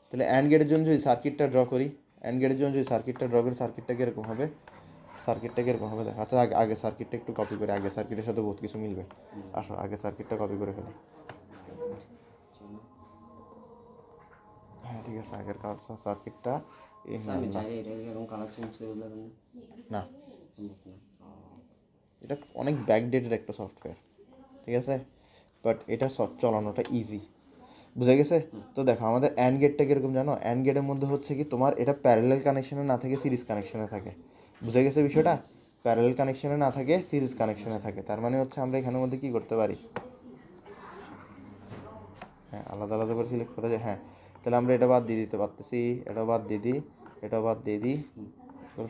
তাহলে অ্যান্ড গেটের জন্য যদি সার্কিটটা ড্র করি, অ্যান্ড গেটের জন্য যদি সার্কিটটা ড্র করি, সার্কিটটা কীরকম হবে? সার্কিটটা কীরকম হবে দেখো। আচ্ছা আগে সার্কিটটা একটু কপি করে, আগে সার্কিটের সাথে বহুত কিছু মিলবে। আসো আগে সার্কিটটা কপি করে ফেলো। হ্যাঁ ঠিক আছে, আগের সার্কিটটা এই না আমি না চাইলে এটা এরকম কালার চেঞ্জ করে দিলাম না, সম্ভব না। এটা অনেক ব্যাকডেটেড একটা সফটওয়্যার, ঠিক আছে। বাট এটা চালানোটা ইজি, বুঝা গেছে? তো দেখো আমাদের অ্যান্ড গেটটা কীরকম জানো? অ্যান্ড গেটের মধ্যে হচ্ছে কি তোমার এটা প্যারালাল কানেকশনে না থাকে, সিরিজ কানেকশনে থাকে। বুঝা গেছে বিষয়টা? প্যারালাল কানেকশনে না থাকে, সিরিজ কানেকশনে থাকে। তার মানে হচ্ছে আমরা এখানের মধ্যে কী করতে পারি? হ্যাঁ আলাদা আলাদা করে সিলেক্ট করা যায়, হ্যাঁ। তাহলে আমরা এটা বাদ দিয়ে দিতে পারতেছি, এটাও বাদ দিয়ে দিই, এটাও বাদ দিয়ে দিই,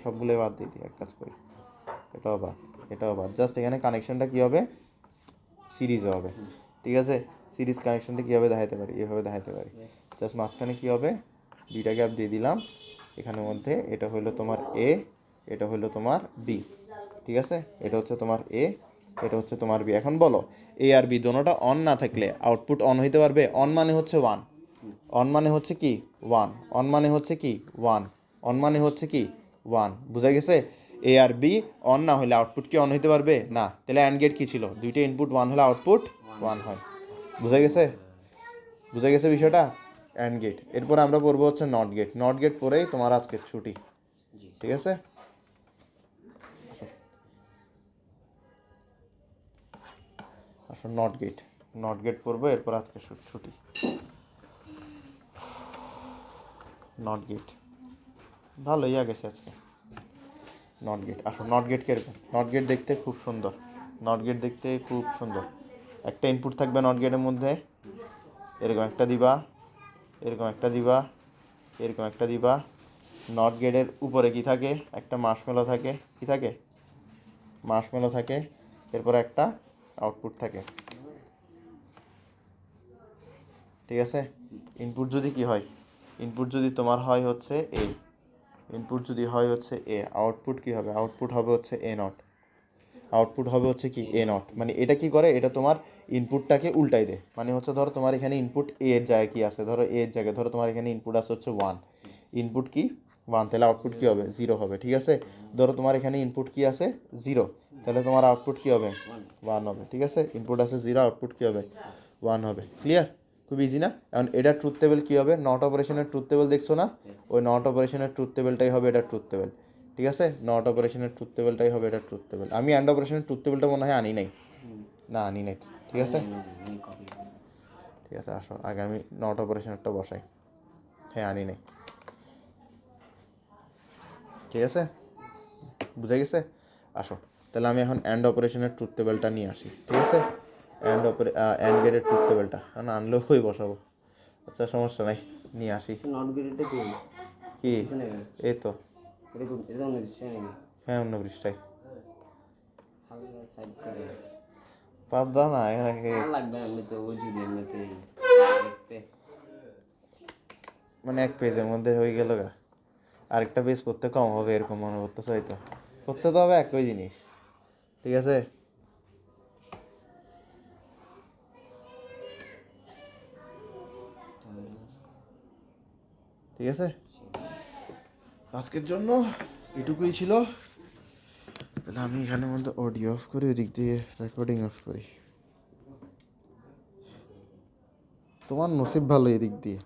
সবগুলোই বাদ দিয়ে দিই, এক কাজ করি, এটাও বাদ, এটাও বাদ। জাস্ট এখানে কানেকশনটা কী হবে? সিরিজে হবে, ঠিক আছে। সিরিজ কানেকশনটা কীভাবে দেখাতে পারি? এভাবে দেখাতে পারি। জাস্ট মাঝখানে কী হবে? দুইটা গ্যাপ দিয়ে দিলাম এখানের মধ্যে। এটা হলো তোমার এ, এটা হলো তোমার বি, ঠিক আছে। এটা হচ্ছে তোমার এ, এটা হচ্ছে তোমার বি। এখন বলো এ আর বি দোনোটা অন না থাকলে আউটপুট অন হইতে পারবে? অন মানে হচ্ছে ওয়ান, অন মানে হচ্ছে কি? ওয়ান। অন মানে হচ্ছে কি? ওয়ান। অন মানে হচ্ছে কি? ওয়ান। বুঝা গেছে? এ আর বি অন না হলে আউটপুট কি অন হইতে পারবে? না। তাহলে অ্যান্ড গেট কী ছিল? দুইটা ইনপুট ওয়ান হলে আউটপুট ওয়ান হয়। বুঝা গেছে? বুঝা গেছে বিষয়টা? And gate. এরপর আমরা পড়বো হচ্ছে নট গেট। নট গেট পরেই তোমার আজকের ছুটি, ঠিক আছে। আসো নট গেট, নট গেট পড়বো, এরপর আজকে ছুটি। নট গেট ভালোই গেছে আজকে। নট গেট, আসো নট গেট কীরকম? নট গেট দেখতে খুব সুন্দর, নট গেট দেখতে খুব সুন্দর। একটা ইনপুট থাকবে নট গেটের মধ্যে, এরকম একটা দিবা, এরকম একটা দিবা, এরকম একটা দিবা। নট গেটের উপরে কি থাকে? একটা মার্শমেলো থাকে, কি থাকে? মার্শমেলো থাকে। এরপর একটা আউটপুট থাকে, ঠিক আছে। ইনপুট যদি কি হয়? ইনপুট যদি তোমার হয় হচ্ছে এ, ইনপুট যদি হয় হচ্ছে এ, আউটপুট কি হবে? আউটপুট হবে হচ্ছে এ নট। আউটপুট হবে হচ্ছে কি? এ নট। মানে এটা কি করে? এটা তোমার ইনপুটটাকে উল্টাই দেয়। মানে হচ্ছে ধরো তোমার এখানে ইনপুট এ এর জায়গায় কি আছে? ধরো এ এর জায়গায় ধরো তোমার এখানে ইনপুট আছে হচ্ছে ওয়ান। ইনপুট কি? 1, তাহলে আউটপুট কী হবে 0 হবে, ঠিক আছে। ধরো তোমার এখানে ইনপুট কি আছে 0, তাহলে তোমার আউটপুট কী হবে 1 হবে, ঠিক আছে। ইনপুট আছে 0, আউটপুট কী হবে 1 হবে। ক্লিয়ার? খুব ইজি না? এখন এটা ট্রুথ টেবিল কী হবে, নট অপারেশনের ট্রুথ টেবিল দেখছো না, ওই নট অপারেশনের ট্রুথ টেবিলটাই হবে এটা ট্রুথ টেবিল, ঠিক আছে। নট অপারেশনের ট্রুথ টেবিলটাই হবে এটা ট্রুথ টেবিল। আমি অ্যান্ড অপারেশনের ট্রুথ টেবিলটা মনে হয় আনি নাই, না আনি নাই, ঠিক আছে। ঠিক আছে, আসো আগে আমি নট অপারেশনেরটা বসাই। হ্যাঁ আনি নাই, ঠিক আছে, বুঝে গেছে। আসো তাহলে আমি এখন অ্যান্ড অপারেশনের ট্রুথ টেবিলটা নিয়ে আসি, ঠিক আছে। অ্যান্ড গেটের ট্রুথ টেবিলটা কারণ আনলেও ওই বসাবো, আচ্ছা সমস্যা নাই, নিয়ে আসি। নট গেটেডটা কই? কি পিছনে কেন? এই তো, এটা অন্য কিছু নাকি? হ্যাঁ অন্য পৃষ্ঠায় হালকা সাইড করে পারদা না এখানে ভালো লাগবে না এমনিতে, ওই যদি এমনিতে দেখতে মানে এক পেজের মধ্যে হয়ে গেল গা, আরেকটা পেজ করতে কম হবে এরকম মনে করতেছে, হয়তো করতে তো হবে একই জিনিস, ঠিক আছে। ঠিক আছে, আজকের জন্য এটুকুই ছিল। তাহলে আমি এখানের মধ্যে অডিও অফ করি, ওদিক দিয়ে রেকর্ডিং অফ করি। তোমার নসিব ভালো এদিক দিয়ে।